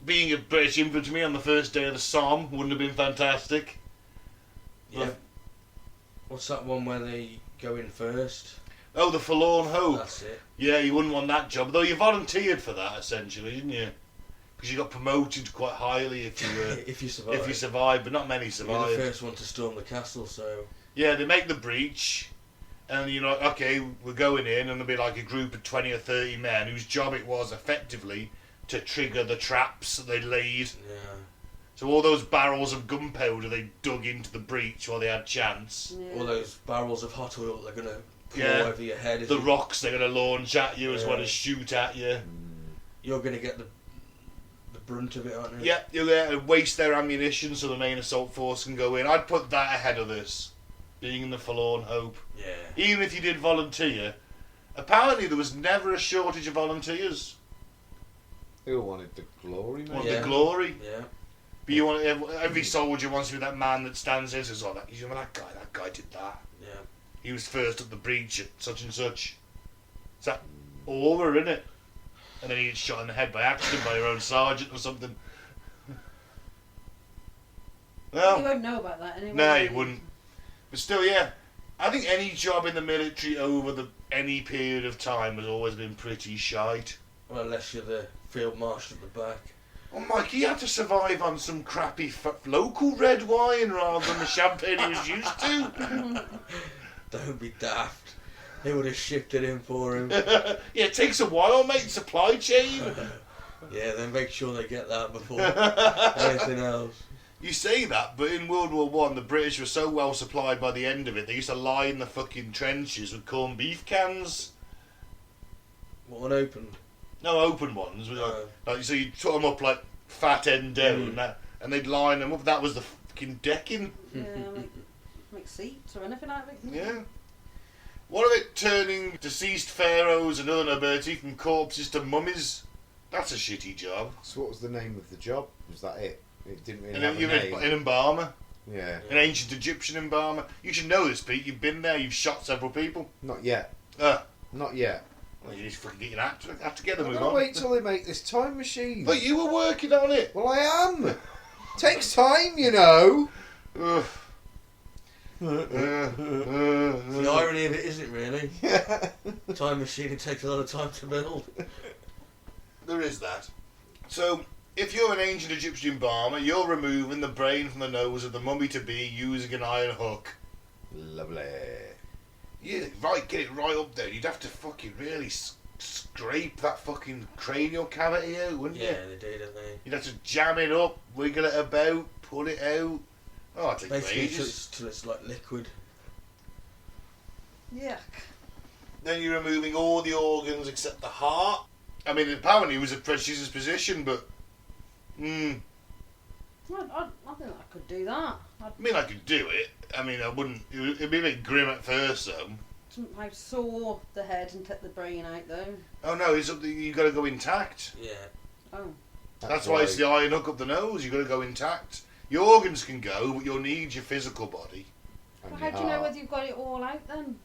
[SPEAKER 2] Being a British infantry on the first day of the Somme wouldn't have been fantastic.
[SPEAKER 4] Yeah. What's that one where they go in first?
[SPEAKER 2] Oh, the Forlorn Hope.
[SPEAKER 4] That's it.
[SPEAKER 2] Yeah, you wouldn't want that job. Though you volunteered for that, essentially, didn't you? Because you got promoted quite highly if you were...
[SPEAKER 4] If you survive.
[SPEAKER 2] if you survived, but not many
[SPEAKER 4] You're
[SPEAKER 2] survived.
[SPEAKER 4] the first one to storm the castle, so...
[SPEAKER 2] Yeah, they make the breach, and you're like, okay, we're going in, and there'll be like a group of 20 or 30 men whose job it was, effectively, to trigger the traps that they laid.
[SPEAKER 4] Yeah.
[SPEAKER 2] So all those barrels of gunpowder they dug into the breach while they had chance.
[SPEAKER 3] Yeah.
[SPEAKER 4] All those barrels of hot oil they're going to pour
[SPEAKER 2] Yeah.
[SPEAKER 4] over your head. as
[SPEAKER 2] The
[SPEAKER 4] you-
[SPEAKER 2] rocks they're going to launch at you as
[SPEAKER 4] Yeah.
[SPEAKER 2] well as shoot at you.
[SPEAKER 4] You're going to get the brunt of it, aren't you?
[SPEAKER 2] Yeah, you're there to waste their ammunition so the main assault force can go in. I'd put that ahead of this, being in the Forlorn Hope.
[SPEAKER 4] Yeah.
[SPEAKER 2] Even if you did volunteer, apparently there was never a shortage of volunteers.
[SPEAKER 5] They all wanted the glory, mate.
[SPEAKER 2] Want
[SPEAKER 4] Yeah.
[SPEAKER 2] the glory.
[SPEAKER 4] Yeah.
[SPEAKER 2] But you want every soldier wants to be that man that stands there and says, "Oh, you remember that guy did that.
[SPEAKER 4] Yeah.
[SPEAKER 2] He was first at the breach at such and such." Is that over, isn't it? And then he gets shot in the head by accident by your own sergeant or something.
[SPEAKER 3] You
[SPEAKER 2] Well,
[SPEAKER 3] won't know about that anyway.
[SPEAKER 2] no, you wouldn't. But still, yeah, I think any job in the military over any period of time has always been pretty shite.
[SPEAKER 4] Well, unless you're the field marshal at the back.
[SPEAKER 2] Oh, Mike, he had to survive on some crappy local red wine rather than the champagne he was used to.
[SPEAKER 4] Don't be daft. They would have shipped it in for him.
[SPEAKER 2] Yeah, it takes a while, mate. Supply chain.
[SPEAKER 4] Yeah, then make sure they get that before anything else.
[SPEAKER 2] You say that, but in World War One, the British were so well supplied by the end of it, they used to line the fucking trenches with corned beef cans.
[SPEAKER 4] What, unopened?
[SPEAKER 2] No, open ones.
[SPEAKER 4] No.
[SPEAKER 2] Like, so you put them up like fat end down,
[SPEAKER 4] Mm.
[SPEAKER 2] and they'd line them up. That was the fucking decking.
[SPEAKER 3] Yeah, like seats or anything like that.
[SPEAKER 2] Yeah. What of it turning deceased pharaohs and other nobility from corpses to mummies? That's a shitty job.
[SPEAKER 5] So what was the name of the job? Was that it? It didn't really
[SPEAKER 2] And
[SPEAKER 5] have a
[SPEAKER 2] you're
[SPEAKER 5] name.
[SPEAKER 2] an embalmer,
[SPEAKER 5] Yeah.
[SPEAKER 2] an ancient Egyptian embalmer. You should know this, Pete. You've been there. You've shot several people.
[SPEAKER 5] Not yet. Not yet.
[SPEAKER 2] Well, you need to fucking get your act together,
[SPEAKER 5] I'm
[SPEAKER 2] move
[SPEAKER 5] gonna
[SPEAKER 2] on.
[SPEAKER 5] wait till they make this time machine.
[SPEAKER 2] But you were working on it.
[SPEAKER 5] Well, I am. Takes time, you know.
[SPEAKER 2] Ugh.
[SPEAKER 4] The irony of it isn't really.
[SPEAKER 5] Yeah.
[SPEAKER 4] Time machine, it takes a lot of time to build.
[SPEAKER 2] There is that. So, if you're an ancient Egyptian embalmer, you're removing the brain from the nose of the mummy-to-be using an iron hook.
[SPEAKER 5] Lovely.
[SPEAKER 2] Yeah, right, get it right up there. You'd have to fucking really scrape that fucking cranial cavity out, wouldn't you?
[SPEAKER 4] Yeah, they do, don't they?
[SPEAKER 2] You'd have to jam it up, wiggle it about, pull it out. Oh, it takes
[SPEAKER 4] Basically,
[SPEAKER 2] ages.
[SPEAKER 4] till it's like liquid.
[SPEAKER 3] Yuck.
[SPEAKER 2] Then you're removing all the organs except the heart. I mean, apparently it was a precious position, but... I
[SPEAKER 3] I think I could do that.
[SPEAKER 2] mean, I could do it. I mean, I wouldn't... It'd be a bit grim at first, though.
[SPEAKER 3] I saw the head and take the brain out though.
[SPEAKER 2] Oh, no, you've got to go intact.
[SPEAKER 4] Yeah.
[SPEAKER 3] Oh.
[SPEAKER 2] That's why it's the iron hook up the nose. You've got to go intact. Your organs can go, but you'll need your physical body.
[SPEAKER 3] Well, how do you know whether you've got it all out then?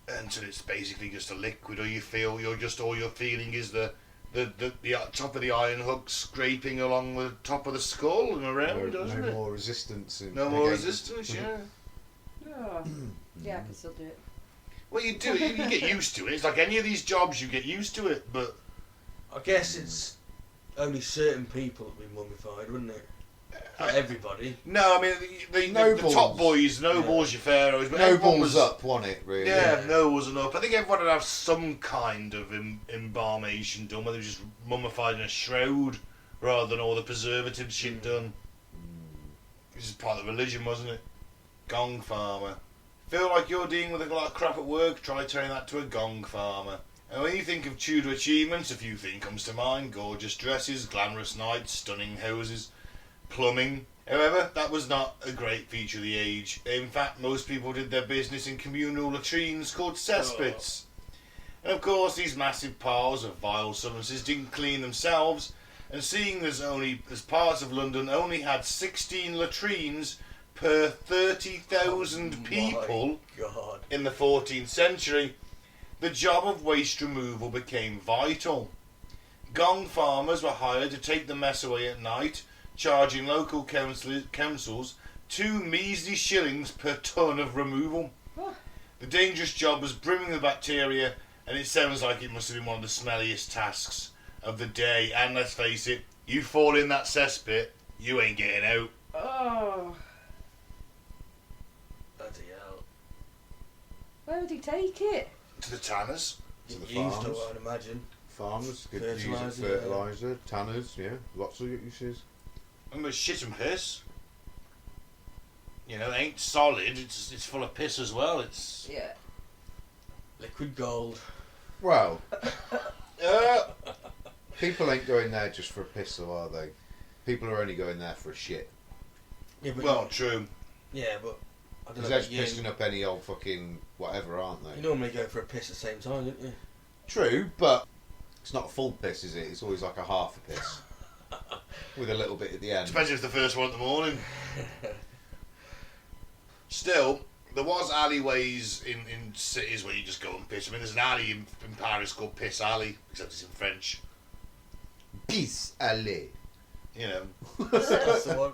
[SPEAKER 2] Until it's basically just a liquid, or you feel all you're feeling is the top of the iron hook scraping along the top of the skull and around, doesn't
[SPEAKER 5] no
[SPEAKER 2] it?
[SPEAKER 5] more resistance.
[SPEAKER 2] No more resistance, yeah.
[SPEAKER 3] Yeah. Yeah, I can still do it.
[SPEAKER 2] Well, you do. You get used to it. It's like any of these jobs, you get used to it. But
[SPEAKER 4] I guess it's only certain people that be mummified, wouldn't it? Not everybody.
[SPEAKER 2] no, I mean the
[SPEAKER 5] Nobles.
[SPEAKER 2] top boys, nobles, your pharaohs, but
[SPEAKER 5] No
[SPEAKER 2] everyone
[SPEAKER 5] balls
[SPEAKER 2] was
[SPEAKER 5] up, wasn't it? Really.
[SPEAKER 2] Yeah,
[SPEAKER 4] Yeah.
[SPEAKER 2] nobles and up. I think everyone would have some kind of embalmation done, whether it was just mummified in a shroud rather than all the preservative shit done. This is part of the religion, wasn't it? Gong farmer. Feel like you're dealing with a lot of crap at work? Try turning that to a gong farmer. And when you think of Tudor achievements, a few things comes to mind: gorgeous dresses, glamorous nights, stunning houses, plumbing. However, that was not a great feature of the age. In fact, most people did their business in communal latrines called cesspits. And of course, these massive piles of vile substances didn't clean themselves, and seeing as parts of London only had 16 latrines per 30,000 people
[SPEAKER 4] God.
[SPEAKER 2] in the 14th century, the job of waste removal became vital. Gong farmers were hired to take the mess away at night, charging local councils 2 measly shillings per tonne of removal.
[SPEAKER 3] Oh.
[SPEAKER 2] The dangerous job was brimming with bacteria, and it sounds like it must have been one of the smelliest tasks of the day. And let's face it, you fall in that cesspit, you ain't getting out.
[SPEAKER 3] Oh.
[SPEAKER 4] Bloody hell.
[SPEAKER 3] Where would he take it?
[SPEAKER 2] To the tanners.
[SPEAKER 5] To the
[SPEAKER 4] Used
[SPEAKER 5] farms.
[SPEAKER 4] I'd imagine.
[SPEAKER 5] Farmers could use it
[SPEAKER 4] Fertiliser,
[SPEAKER 5] fertiliser, tanners, yeah, lots of uses.
[SPEAKER 2] I'm gonna shit and piss. You know, it ain't solid. It's full of piss as well. It's
[SPEAKER 3] Yeah.
[SPEAKER 4] Liquid gold.
[SPEAKER 5] Well,
[SPEAKER 2] uh,
[SPEAKER 5] people ain't going there just for a piss, though, are they? People are only going there for a shit.
[SPEAKER 4] Yeah, but
[SPEAKER 2] well, true.
[SPEAKER 4] yeah, but I don't
[SPEAKER 5] Because
[SPEAKER 4] know.
[SPEAKER 5] they're just pissing up any old fucking whatever, aren't they?
[SPEAKER 4] You normally go for a piss at the same time, don't you?
[SPEAKER 5] True, but it's not a full piss, is it? It's always like a half a piss. With a little bit at the end.
[SPEAKER 2] Depends if it's the first one in the morning. Still, there was alleyways in cities where you just go and piss. I mean, there's an alley in Paris called Piss Alley, except it's in French.
[SPEAKER 5] Peace, alley.
[SPEAKER 2] You know,
[SPEAKER 4] That's the one.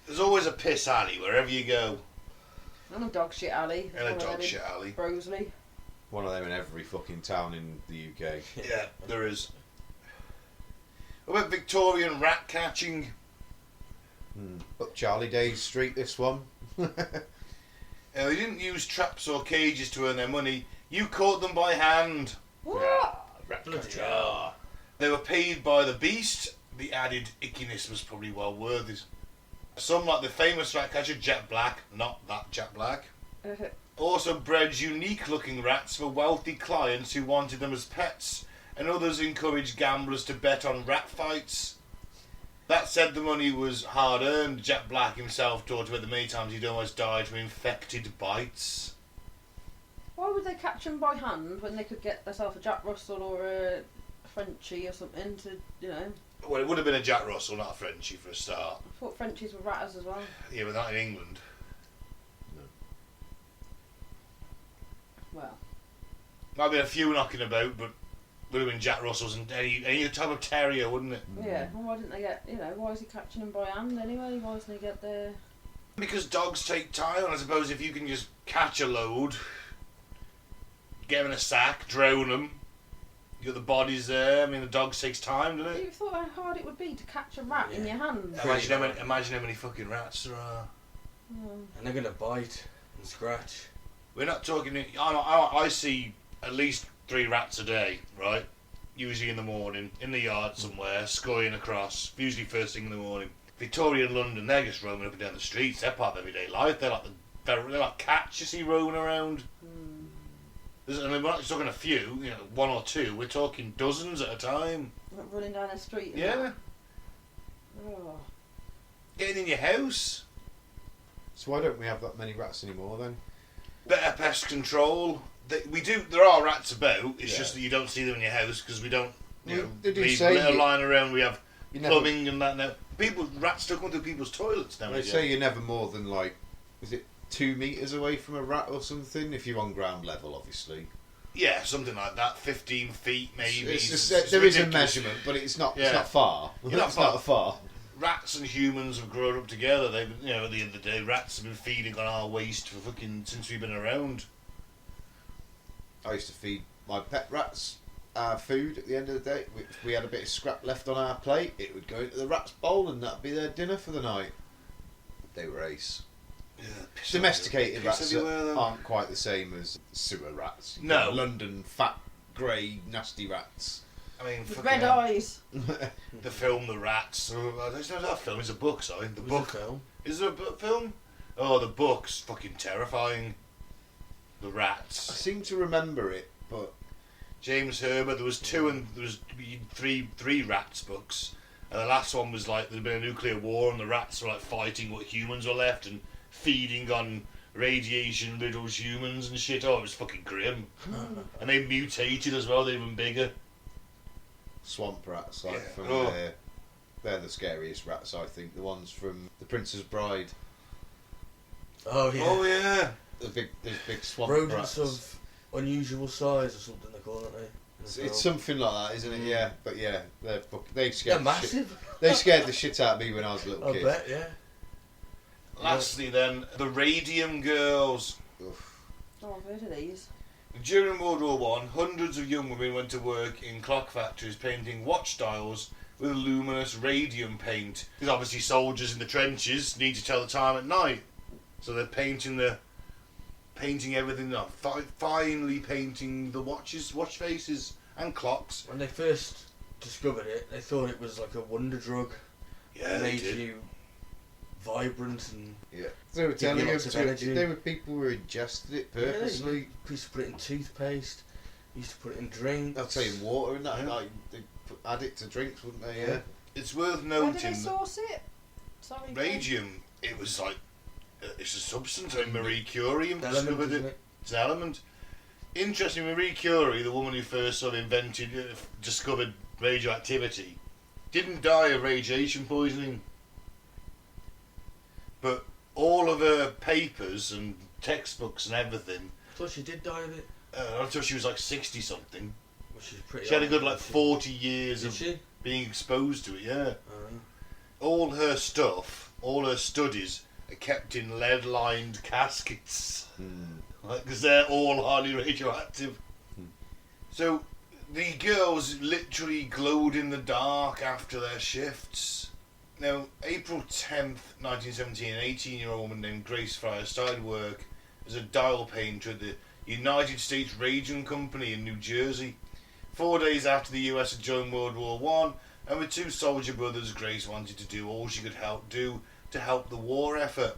[SPEAKER 2] there's always a piss alley wherever you go,
[SPEAKER 3] And a dog shit alley.
[SPEAKER 2] and a dog shit alley.
[SPEAKER 3] Broseley.
[SPEAKER 5] One of them in every fucking town in the UK.
[SPEAKER 2] Yeah, there is. What about Victorian rat catching?
[SPEAKER 5] Up Charlie Day's Street, this one.
[SPEAKER 2] They didn't use traps or cages to earn their money. You caught them by hand.
[SPEAKER 3] What?
[SPEAKER 2] Rat
[SPEAKER 4] Bloody
[SPEAKER 2] catcher.
[SPEAKER 4] hell.
[SPEAKER 2] They were paid by the beast. The added ickiness was probably well worth it. Some, like the famous rat catcher Jack Black, not that Jack Black, also bred unique-looking rats for wealthy clients who wanted them as pets, and others encouraged gamblers to bet on rat fights. That said, the money was hard-earned. Jack Black himself talked about the many times he'd almost died from infected bites.
[SPEAKER 3] Why would they catch them by hand when they could get themselves a Jack Russell or a Frenchie or something to, you know?
[SPEAKER 2] Well, it would have been a Jack Russell, not a Frenchie for a start.
[SPEAKER 3] I thought Frenchies were ratters as well.
[SPEAKER 2] Yeah, but not in England.
[SPEAKER 3] Well,
[SPEAKER 2] Might have been a few knocking about, but would have been Jack Russells and any type of terrier, wouldn't it?
[SPEAKER 3] yeah. Well, why didn't they get, you know, why is he catching them by hand anyway? Why doesn't he get the...
[SPEAKER 2] Because dogs take time, and I suppose if you can just catch a load, get them in a sack, drown them, you got the bodies there. I mean, the dogs takes time, doesn't
[SPEAKER 3] You
[SPEAKER 2] it?
[SPEAKER 3] thought how hard it would be to catch a rat in your hand?
[SPEAKER 2] Imagine how many fucking rats there are.
[SPEAKER 3] Mm.
[SPEAKER 4] And they're gonna bite and scratch.
[SPEAKER 2] We're not talking. I see at least 3 rats a day, right? Usually in the morning, in the yard somewhere, scurrying across. Usually first thing in the morning. Victorian London, they're just roaming up and down the streets. They're part of everyday life. They're like cats you see roaming around. And we're not just talking a few, you know, 1 or 2. We're talking dozens at a time.
[SPEAKER 3] Like running down the street. And
[SPEAKER 2] Yeah,
[SPEAKER 3] that. Oh.
[SPEAKER 2] getting in your house.
[SPEAKER 5] So why don't we have that many rats anymore then?
[SPEAKER 2] Better pest control. We do. There are rats about. It's
[SPEAKER 5] Yeah.
[SPEAKER 2] just that you don't see them in your house because we don't. You know,
[SPEAKER 5] They do
[SPEAKER 2] leave
[SPEAKER 5] say
[SPEAKER 2] litter
[SPEAKER 5] you-
[SPEAKER 2] lying around. We have
[SPEAKER 5] You never,
[SPEAKER 2] plumbing and that now. Rats still come through people's toilets now.
[SPEAKER 5] they say you're never more than like, is it 2 metres away from a rat or something? If you're on ground level, obviously.
[SPEAKER 2] Yeah, something like that. 15 feet maybe.
[SPEAKER 5] It's just,
[SPEAKER 2] It's
[SPEAKER 5] there is a
[SPEAKER 2] ridiculous.
[SPEAKER 5] measurement, but it's not.
[SPEAKER 2] Yeah.
[SPEAKER 5] It's not far.
[SPEAKER 2] You're not
[SPEAKER 5] It's
[SPEAKER 2] far.
[SPEAKER 5] not far.
[SPEAKER 2] Rats and humans have grown up together. They've, you know, at the end of the day, rats have been feeding on our waste for since we've been around.
[SPEAKER 5] I used to feed my pet rats food at the end of the day. If we had a bit of scrap left on our plate, it would go into the rat's bowl and that'd be their dinner for the night. They were ace.
[SPEAKER 2] Yeah,
[SPEAKER 5] Domesticated
[SPEAKER 2] piss
[SPEAKER 5] rats
[SPEAKER 2] everywhere, though.
[SPEAKER 5] aren't quite the same as sewer rats. You
[SPEAKER 2] No.
[SPEAKER 5] know, London fat, grey, nasty rats.
[SPEAKER 2] I mean,
[SPEAKER 3] With
[SPEAKER 2] fucking
[SPEAKER 3] red
[SPEAKER 2] hell.
[SPEAKER 3] eyes.
[SPEAKER 2] The film The Rats. Oh, it's not a film, it's a book, sorry. The
[SPEAKER 4] It was
[SPEAKER 2] book.
[SPEAKER 4] a film.
[SPEAKER 2] Is there a film? Oh, the book's fucking terrifying. The
[SPEAKER 5] I
[SPEAKER 2] Rats.
[SPEAKER 5] seem to remember it But
[SPEAKER 2] James Herbert. There was two and there was three rats books, and the last one was like there'd been a nuclear war and the rats were like fighting what humans were left and feeding on radiation riddled humans and shit. Oh, it was fucking grim. And they mutated as well. They're even bigger.
[SPEAKER 5] swamp rats, like
[SPEAKER 2] Yeah.
[SPEAKER 5] from
[SPEAKER 2] Oh.
[SPEAKER 5] they're the scariest rats, I think. The ones from The Princess Bride.
[SPEAKER 4] Oh yeah.
[SPEAKER 2] Oh yeah.
[SPEAKER 5] These big swamp
[SPEAKER 4] Rodents
[SPEAKER 5] rats.
[SPEAKER 4] of unusual size or something they call it, aren't they?
[SPEAKER 5] It's something like that, isn't it? Yeah, but yeah, they scared
[SPEAKER 4] They're
[SPEAKER 5] the shit.
[SPEAKER 4] massive.
[SPEAKER 5] They scared the shit out of me when I was a little
[SPEAKER 4] I
[SPEAKER 5] kid.
[SPEAKER 4] bet, yeah.
[SPEAKER 2] Lastly, then the Radium Girls.
[SPEAKER 5] Oof.
[SPEAKER 3] Oh, I've heard of these.
[SPEAKER 2] During World War One, hundreds of young women went to work in clock factories painting watch dials with luminous radium paint. Because obviously soldiers in the trenches need to tell the time at night, so they're painting everything up, finely painting the watch faces and clocks.
[SPEAKER 4] When they first discovered it, they thought it was like a wonder drug.
[SPEAKER 2] Yeah,
[SPEAKER 4] It
[SPEAKER 2] they
[SPEAKER 4] made
[SPEAKER 2] did.
[SPEAKER 4] you vibrant and
[SPEAKER 5] Yeah, they were
[SPEAKER 4] Give you
[SPEAKER 5] telling
[SPEAKER 4] lots
[SPEAKER 5] you
[SPEAKER 4] of energy.
[SPEAKER 5] they were people who ingested it purposely.
[SPEAKER 4] Yeah, used to put it in toothpaste. Used to put it in drinks.
[SPEAKER 5] I'll tell you, water and that.
[SPEAKER 2] Yeah.
[SPEAKER 5] Like they add it to drinks, wouldn't they? Yeah.
[SPEAKER 2] It's worth
[SPEAKER 3] Where did they
[SPEAKER 2] noting that
[SPEAKER 3] source it? Sorry.
[SPEAKER 2] radium, it was like, it's a substance. I mean, Marie Curie
[SPEAKER 4] Element,
[SPEAKER 2] discovered
[SPEAKER 4] isn't
[SPEAKER 2] it.
[SPEAKER 4] it?
[SPEAKER 2] It's an element. Interesting, Marie Curie, the woman who first sort of discovered radioactivity, didn't die of radiation poisoning. But all of her papers and textbooks and everything,
[SPEAKER 4] I thought she did die of it.
[SPEAKER 2] until she was like 60 something,
[SPEAKER 4] Which is pretty.
[SPEAKER 2] she had a good
[SPEAKER 4] old,
[SPEAKER 2] like
[SPEAKER 4] wasn't
[SPEAKER 2] 40 years
[SPEAKER 4] Did
[SPEAKER 2] of
[SPEAKER 4] she?
[SPEAKER 2] being exposed to it, yeah.
[SPEAKER 4] Oh,
[SPEAKER 2] All her stuff, all her studies are kept in lead-lined caskets. Because they're all highly radioactive. So the girls literally glowed in the dark after their shifts. Now, April 10th, 1917, an 18-year-old woman named Grace Fryer started work as a dial painter at the United States Radium Company in New Jersey. 4 days after the US had joined World War One, and with two soldier brothers, Grace wanted to do all she could do to help the war effort.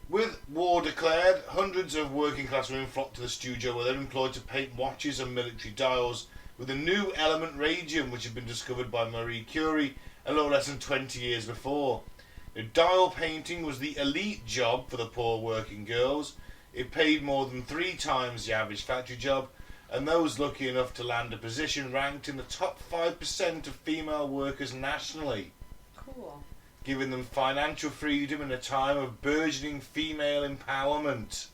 [SPEAKER 2] With war declared, hundreds of working class women flocked to the studio where they were employed to paint watches and military dials with a new element radium which had been discovered by Marie Curie a little less than 20 years before. The dial painting was the elite job for the poor working girls. It paid more than 3 times the average factory job, and those lucky enough to land a position ranked in the top 5% of female workers nationally,
[SPEAKER 3] Cool.
[SPEAKER 2] giving them financial freedom in a time of burgeoning female empowerment.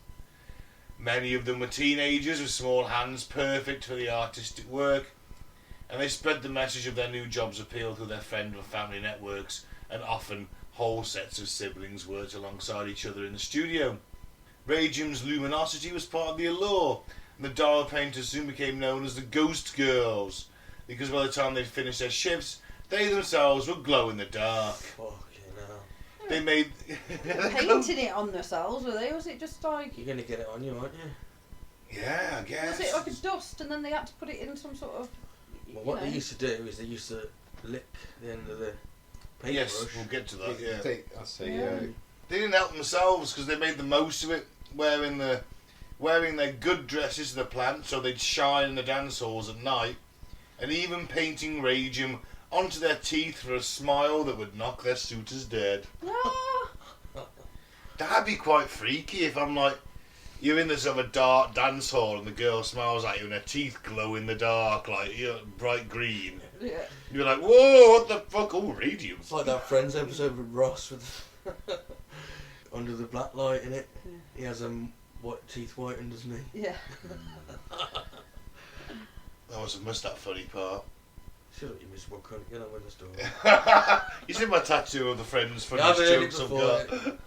[SPEAKER 2] Many of them were teenagers with small hands, perfect for the artistic work, and they spread the message of their new job's appeal through their friend and family networks, and often whole sets of siblings worked alongside each other in the studio. Radium's luminosity was part of the allure, and the dial painters soon became known as the Ghost Girls, because by the time they'd finished their shifts, they themselves would glow in the dark.
[SPEAKER 4] fucking hell.
[SPEAKER 2] They made...
[SPEAKER 3] Painting it on themselves, were they? Or was it just like...
[SPEAKER 4] You're gonna get it on you, aren't you?
[SPEAKER 2] Yeah, I guess.
[SPEAKER 3] Was it like a dust and then they had to put it in some sort of...
[SPEAKER 4] Well, what they used to do is they used to lick the end of the paintbrush.
[SPEAKER 2] Yes, we'll get to that, yeah.
[SPEAKER 5] I say,
[SPEAKER 3] Yeah.
[SPEAKER 2] They didn't help themselves because they made the most of it, wearing their good dresses to the plant so they'd shine in the dance halls at night, and even painting radium onto their teeth for a smile that would knock their suitors dead.
[SPEAKER 3] Ah!
[SPEAKER 2] That'd be quite freaky if I'm like, you're in this sort of a dark dance hall and the girl smiles at you and her teeth glow in the dark, like, you know, bright green.
[SPEAKER 3] Yeah.
[SPEAKER 2] You're like, whoa, what the fuck? Oh, radium.
[SPEAKER 4] It's like that Friends episode with Ross with under the black light in it.
[SPEAKER 3] Yeah.
[SPEAKER 4] He has white teeth whitened, doesn't he?
[SPEAKER 3] Yeah.
[SPEAKER 2] That must that funny part.
[SPEAKER 4] Sure, you miss one cunt. Get on with the story.
[SPEAKER 2] You see my tattoo of the Friends
[SPEAKER 4] Yeah, I've
[SPEAKER 2] funniest
[SPEAKER 4] heard it
[SPEAKER 2] jokes I've
[SPEAKER 4] before.
[SPEAKER 2] got?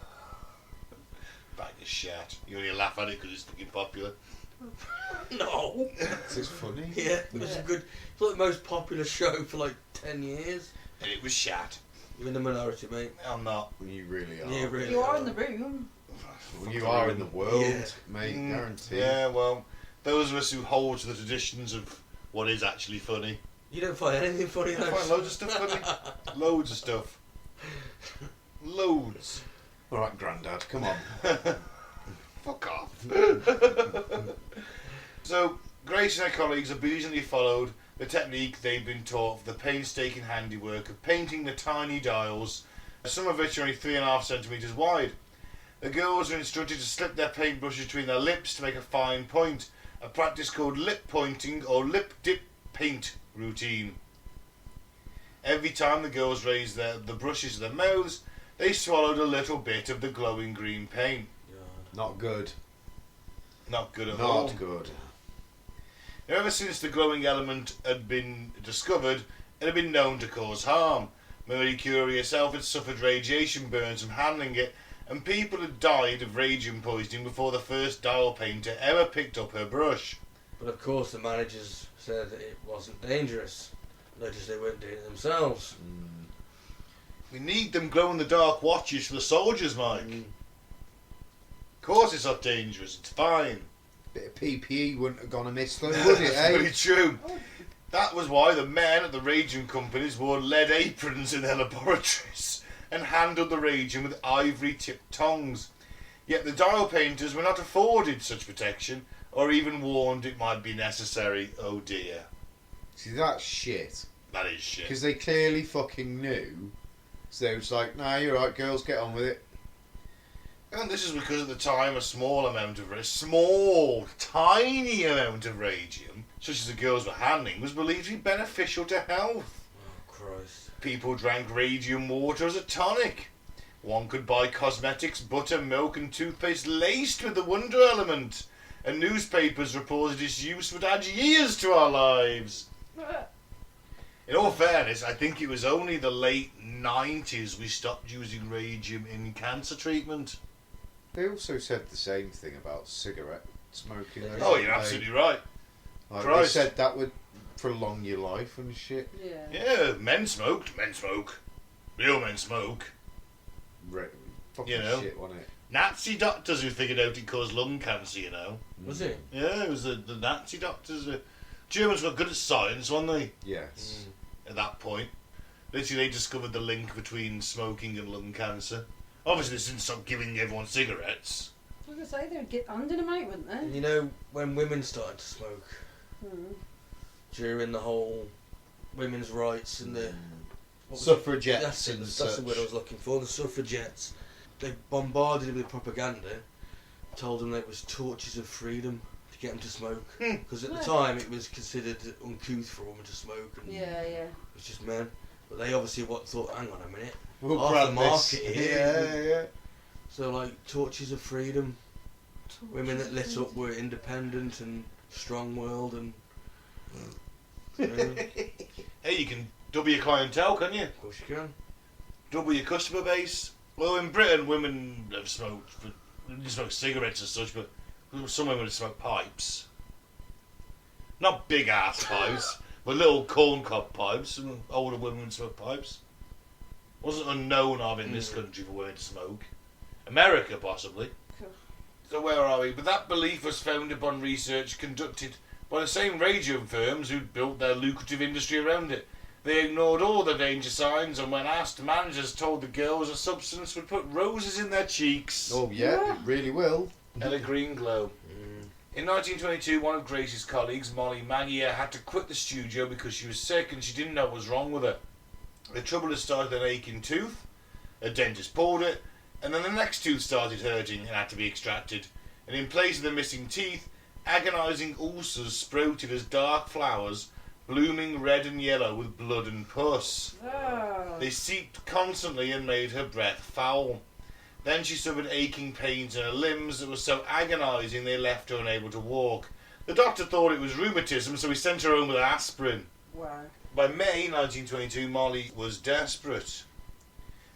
[SPEAKER 2] Bag of shit. You only laugh at it because it's fucking popular.
[SPEAKER 4] No.
[SPEAKER 5] It's just funny.
[SPEAKER 4] Yeah, it was a good. It's like the most popular show for like 10 years.
[SPEAKER 2] And it was shat.
[SPEAKER 4] You're in the minority, mate.
[SPEAKER 2] I'm not.
[SPEAKER 5] You really are.
[SPEAKER 4] Yeah, really.
[SPEAKER 3] You are in the room.
[SPEAKER 5] Well, you are in the world,
[SPEAKER 4] Yeah.
[SPEAKER 5] mate. Guaranteed.
[SPEAKER 2] Yeah, well, those of us who hold to the traditions of what is actually funny.
[SPEAKER 4] You don't find anything funny
[SPEAKER 2] I
[SPEAKER 4] though.
[SPEAKER 2] find loads of stuff funny. Loads of stuff. Loads.
[SPEAKER 5] All right, Grandad, come on.
[SPEAKER 2] Fuck off. So, Grace and her colleagues obediently followed the technique they'd been taught for the painstaking handiwork of painting the tiny dials, some of which are only 3.5 centimetres wide. The girls were instructed to slip their paintbrushes between their lips to make a fine point, a practice called lip pointing or lip dip paint routine. Every time the girls raised the brushes to their mouths, they swallowed a little bit of the glowing green paint.
[SPEAKER 5] Not good.
[SPEAKER 2] Not good at all.
[SPEAKER 5] Not good.
[SPEAKER 2] Ever since the glowing element had been discovered, it had been known to cause harm. Marie Curie herself had suffered radiation burns from handling it, and people had died of radium poisoning before the first dial painter ever picked up her brush.
[SPEAKER 4] But of course the managers said that it wasn't dangerous. Notice they weren't doing it themselves.
[SPEAKER 2] We need them glow-in-the-dark watches for the soldiers, Mike. Of course it's not dangerous, it's fine.
[SPEAKER 5] Bit of PPE wouldn't have gone amiss though, would it,
[SPEAKER 2] That's
[SPEAKER 5] eh?
[SPEAKER 2] very true. That was why the men at the radium companies wore lead aprons in their laboratories and handled the radium with ivory-tipped tongs. Yet the dial painters were not afforded such protection, or even warned it might be necessary. Oh dear.
[SPEAKER 5] See, that's shit.
[SPEAKER 2] That is shit.
[SPEAKER 5] Because they clearly fucking knew. So it's like, nah, you're right, girls, get on with it.
[SPEAKER 2] And this is because at the time a tiny amount of radium, such as the girls were handling, was believed to be beneficial to health.
[SPEAKER 4] Oh, Christ.
[SPEAKER 2] People drank radium water as a tonic. One could buy cosmetics, butter, milk and toothpaste laced with the wonder element. And newspapers reported its use would add years to our lives. In all fairness, I think it was only the late 90s we stopped using radium in cancer treatment.
[SPEAKER 5] They also said the same thing about cigarette smoking. though,
[SPEAKER 2] Oh,
[SPEAKER 5] didn't
[SPEAKER 2] you're
[SPEAKER 5] they?
[SPEAKER 2] absolutely right.
[SPEAKER 5] Like, they
[SPEAKER 2] Christ.
[SPEAKER 5] said that would prolong your life and shit.
[SPEAKER 3] Yeah.
[SPEAKER 2] Yeah, men smoked. Men smoke. Real men smoke.
[SPEAKER 5] Fucking
[SPEAKER 2] You know.
[SPEAKER 5] shit, wasn't it?
[SPEAKER 2] Nazi doctors who figured out it caused lung cancer, you know.
[SPEAKER 4] Was it?
[SPEAKER 2] Yeah, it was the Nazi doctors. Germans were good at science, weren't they?
[SPEAKER 5] Yes.
[SPEAKER 2] At that point. Literally, they discovered the link between smoking and lung cancer. Obviously, this didn't stop giving everyone cigarettes.
[SPEAKER 3] I was going to say, they would get on dynamite, wouldn't they?
[SPEAKER 4] You know, when women started to smoke, during the whole women's rights and the... what was it?
[SPEAKER 5] Suffragettes
[SPEAKER 4] That's it,
[SPEAKER 5] and
[SPEAKER 4] that's the
[SPEAKER 5] such.
[SPEAKER 4] word I was looking for, the suffragettes. They bombarded them with propaganda, told them that it was torches of freedom to get them to smoke. Because at the time it was considered uncouth for a woman to smoke, and
[SPEAKER 3] Yeah, yeah.
[SPEAKER 4] it was just men. But they obviously thought, hang on a minute,
[SPEAKER 5] We'll
[SPEAKER 4] half
[SPEAKER 5] grab
[SPEAKER 4] the market
[SPEAKER 5] this.
[SPEAKER 4] here.
[SPEAKER 5] Yeah.
[SPEAKER 4] So like torches of freedom, women that lit up were independent and strong-willed and...
[SPEAKER 2] Hey, you can double your clientele, can you?
[SPEAKER 4] Of course you can.
[SPEAKER 2] Double your customer base. Well, in Britain, women have smoked, they didn't smoke cigarettes as such, but some women have smoked pipes. Not big ass pipes, but little corncob pipes. Some older women would smoke pipes. Wasn't unknown of in this country for women to smoke. America, possibly.
[SPEAKER 3] Cool.
[SPEAKER 2] So where are we? But that belief was founded upon research conducted by the same radium firms who'd built their lucrative industry around it. They ignored all the danger signs, and when asked, managers told the girls a substance would put roses in their cheeks
[SPEAKER 5] Oh yeah, it really will.
[SPEAKER 2] and a green glow. In 1922, one of Grace's colleagues, Molly Magier, had to quit the studio because she was sick and she didn't know what was wrong with her. The trouble had started with an aching tooth, a dentist pulled it, and then the next tooth started hurting and had to be extracted. And in place of the missing teeth, agonising ulcers sprouted as dark flowers, blooming red and yellow with blood and pus.
[SPEAKER 3] Oh.
[SPEAKER 2] They seeped constantly and made her breath foul. Then she suffered aching pains in her limbs that were so agonising they left her unable to walk. The doctor thought it was rheumatism, so he sent her home with aspirin.
[SPEAKER 3] Wow.
[SPEAKER 2] By May 1922, Molly was desperate.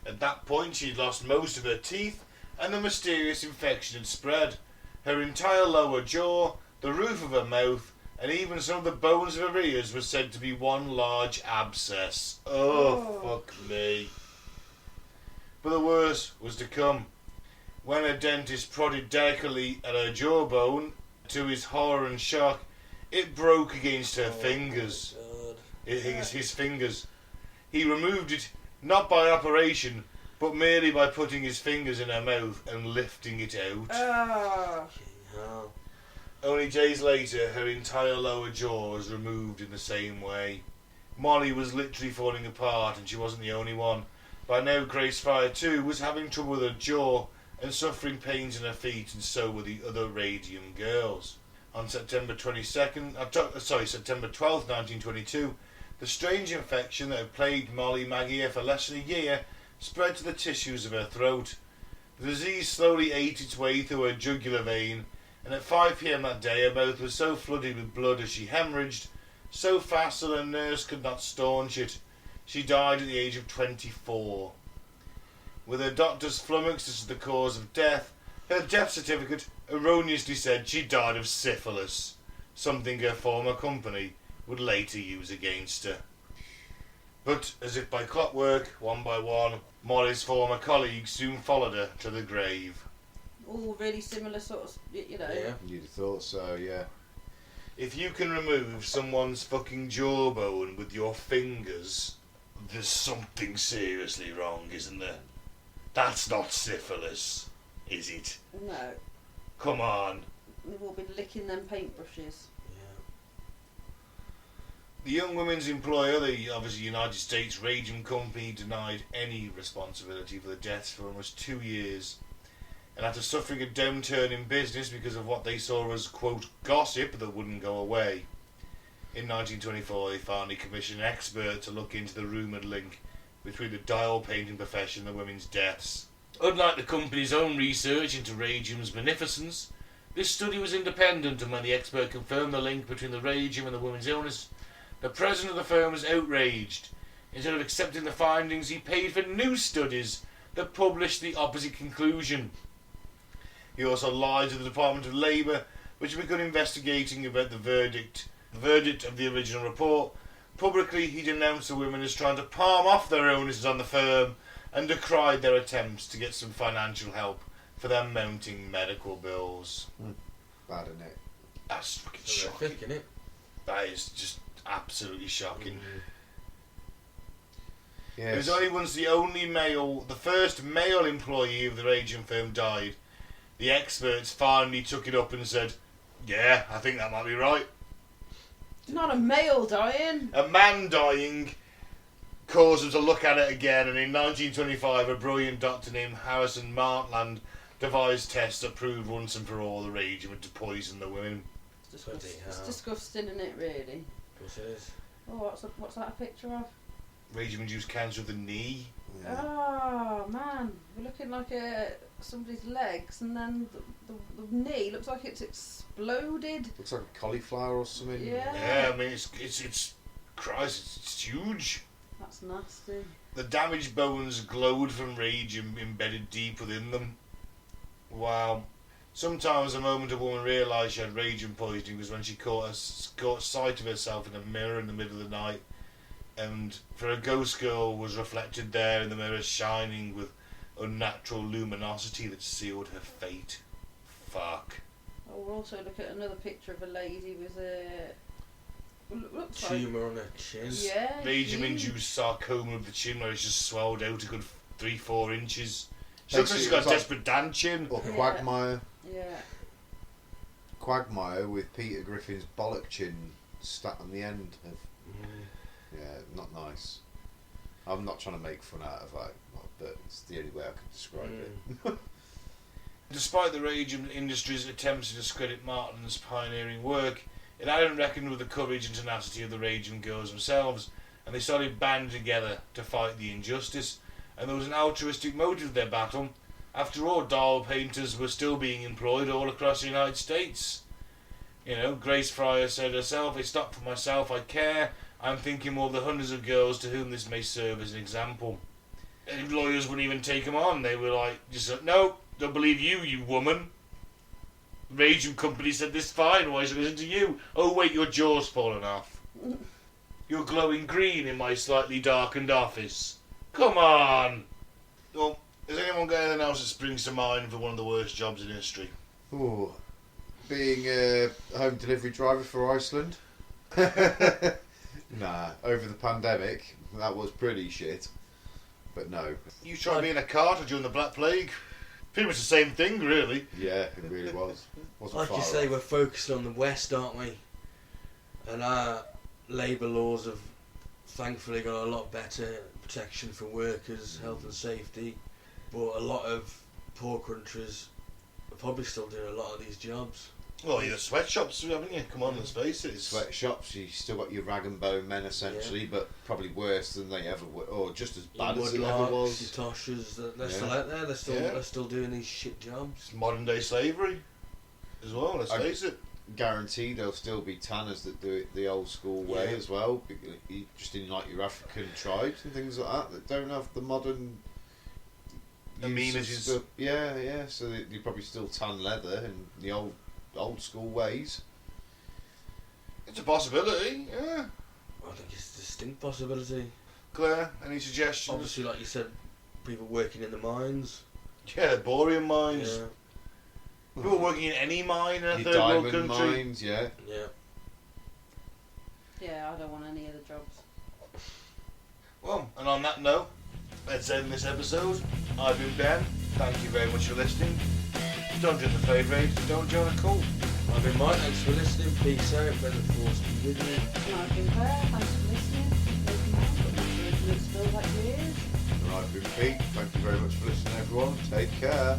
[SPEAKER 2] At that point, she'd lost most of her teeth, and the mysterious infection had spread. Her entire lower jaw, the roof of her mouth, and even some of the bones of her ears were said to be one large abscess. Oh, fuck me. But the worst was to come. When a dentist prodded delicately at her jawbone, to his horror and shock, it broke against her fingers. His fingers. He removed it, not by operation, but merely by putting his fingers in her mouth and lifting it out.
[SPEAKER 3] Oh.
[SPEAKER 4] Oh.
[SPEAKER 2] Only days later, her entire lower jaw was removed in the same way. Molly was literally falling apart, and she wasn't the only one. By now, Grace Fryer too was having trouble with her jaw and suffering pains in her feet, and so were the other Radium girls. On September 12th, 1922, the strange infection that had plagued Molly Maggie for less than a year spread to the tissues of her throat. The disease slowly ate its way through her jugular vein, and at 5 p.m. that day her mouth was so flooded with blood as she hemorrhaged, so fast that her nurse could not staunch it. She died at the age of 24. With her doctors flummoxed as to the cause of death, her death certificate erroneously said she died of syphilis, something her former company would later use against her. But, as if by clockwork, one by one, Molly's former colleagues soon followed her to the grave.
[SPEAKER 3] All really similar sort of, you know.
[SPEAKER 4] Yeah.
[SPEAKER 5] You'd have thought so, yeah.
[SPEAKER 2] If you can remove someone's fucking jawbone with your fingers, there's something seriously wrong, isn't there? That's not syphilis, is it?
[SPEAKER 3] No.
[SPEAKER 2] Come on.
[SPEAKER 3] We've all been licking them paintbrushes.
[SPEAKER 2] The young women's employer, the obviously United States Radium Company, denied any responsibility for the deaths for almost 2 years. And after suffering a downturn in business because of what they saw as, quote, gossip that wouldn't go away, in 1924 they finally commissioned an expert to look into the rumoured link between the dial painting profession and the women's deaths. Unlike the company's own research into radium's beneficence, this study was independent, and when the expert confirmed the link between the radium and the women's illness, the president of the firm was outraged. Instead of accepting the findings, he paid for new studies that published the opposite conclusion. He also lied to the Department of Labour, which began investigating about the verdict of the original report. Publicly, he denounced the women as trying to palm off their owners on the firm and decried their attempts to get some financial help for their mounting medical bills.
[SPEAKER 5] Bad, isn't it?
[SPEAKER 2] That's fucking
[SPEAKER 4] It's
[SPEAKER 2] shocking.
[SPEAKER 4] horrific, isn't it?
[SPEAKER 2] That is just absolutely shocking.
[SPEAKER 5] Yes.
[SPEAKER 2] It was only once the first male employee of the radium firm died, the experts finally took it up and said, yeah, I think that might be right.
[SPEAKER 3] Not a male dying.
[SPEAKER 2] A man dying caused them to look at it again, and in 1925 a brilliant doctor named Harrison Martland devised tests that proved once and for all the radium had poisoned the women.
[SPEAKER 3] It's disgusting, isn't it, really?
[SPEAKER 4] Of course it is.
[SPEAKER 3] Oh, what's that a picture of?
[SPEAKER 2] Radium-induced cancer of the knee.
[SPEAKER 5] Yeah.
[SPEAKER 3] Oh, man. We're looking like somebody's legs, and then the knee looks like it's exploded.
[SPEAKER 5] Looks like a cauliflower or something.
[SPEAKER 3] Yeah.
[SPEAKER 2] Yeah, I mean, it's Christ, it's huge.
[SPEAKER 3] That's nasty.
[SPEAKER 2] The damaged bones glowed from radium embedded deep within them. Wow. Sometimes the moment a woman realised she had radium poisoning was when she caught sight of herself in a mirror in the middle of the night, and for a ghost girl was reflected there in the mirror, shining with unnatural luminosity that sealed her fate. Fuck.
[SPEAKER 3] Oh, we'll also look at another picture of a lady with a looks like,
[SPEAKER 4] Tumour on her chin.
[SPEAKER 3] yeah,
[SPEAKER 2] Radium-induced sarcoma of the chin, where it's just swelled out a good 3-4 inches. She
[SPEAKER 5] Basically,
[SPEAKER 2] looks like she's got a
[SPEAKER 5] it's like-
[SPEAKER 2] desperate Dan chin.
[SPEAKER 5] Or
[SPEAKER 3] Yeah.
[SPEAKER 5] Quagmire.
[SPEAKER 3] Yeah.
[SPEAKER 5] Quagmire with Peter Griffin's bollock chin stuck on the end of. Yeah, not nice. I'm not trying to make fun out of it, but it's the only way I can describe it.
[SPEAKER 2] Despite the radium industry's attempts to discredit Martin's pioneering work, it hadn't reckoned with the courage and tenacity of the radium girls themselves, and they started banding together to fight the injustice, and there was an altruistic motive to their battle. After all, doll painters were still being employed all across the United States. You know, Grace Fryer said herself, "It's not for myself I care, I'm thinking more of the hundreds of girls to whom this may serve as an example." And lawyers wouldn't even take them on. They were like, no, don't believe you, you woman. The radium company said this fine, why should I listen to you? Oh wait, your jaw's fallen off. You're glowing green in my slightly darkened office. Come on! Well, has anyone got anything else that springs to mind for one of the worst jobs in history?
[SPEAKER 5] Ooh, being a home delivery driver for Iceland. Nah, over the pandemic, that was pretty shit. But no.
[SPEAKER 2] You tried being a carter during the Black Plague? Pretty much the same thing, really.
[SPEAKER 5] Yeah, it really was. Wasn't
[SPEAKER 4] Like
[SPEAKER 5] far
[SPEAKER 4] you say,
[SPEAKER 5] off.
[SPEAKER 4] we're focusing on the West, aren't we? And our labour laws have thankfully got a lot better protection for workers, health and safety. But a lot of poor countries are probably still doing a lot of these jobs.
[SPEAKER 2] Well, you're sweatshops, haven't you? Come on, let's face it. It's
[SPEAKER 5] Sweatshops, you still got your rag and bone men essentially, but probably worse than they ever were, or just as bad
[SPEAKER 4] Your
[SPEAKER 5] as it ever
[SPEAKER 4] Woodlarks,
[SPEAKER 5] was.
[SPEAKER 4] your Toshas, they're
[SPEAKER 5] Yeah.
[SPEAKER 4] still out there.
[SPEAKER 2] Yeah.
[SPEAKER 4] They're still doing these shit jobs.
[SPEAKER 2] modern day slavery as well, let's
[SPEAKER 5] I-
[SPEAKER 2] face it.
[SPEAKER 5] Guaranteed there'll still be tanners that do it the old school way
[SPEAKER 4] Yeah.
[SPEAKER 5] as well, just in like your African tribes and things like that don't have the modern use of
[SPEAKER 2] Amenities.
[SPEAKER 5] stuff. Yeah, so you probably still tan leather in the old school ways.
[SPEAKER 2] It's a possibility, yeah.
[SPEAKER 4] I think it's a distinct possibility.
[SPEAKER 2] Claire, any suggestions?
[SPEAKER 4] Obviously, like you said, people working in the mines.
[SPEAKER 2] Yeah, boreal mines.
[SPEAKER 4] Yeah,
[SPEAKER 2] People working in any mine in a
[SPEAKER 5] Your
[SPEAKER 2] third world
[SPEAKER 5] diamond
[SPEAKER 2] country.
[SPEAKER 5] mines, yeah.
[SPEAKER 4] yeah.
[SPEAKER 3] Yeah, I don't want any of the jobs.
[SPEAKER 2] Well, and on that note, let's end this episode. I've been Ben. Thank you very much for listening. Don't join the fade raid, don't join a cult.
[SPEAKER 4] I've been Mike, thanks for listening. Peace out, may the force be with you.
[SPEAKER 3] And I've been Claire, thanks for listening. Making it spill like yours.
[SPEAKER 5] And I've been Pete. Thank you very much for listening, everyone. Take care.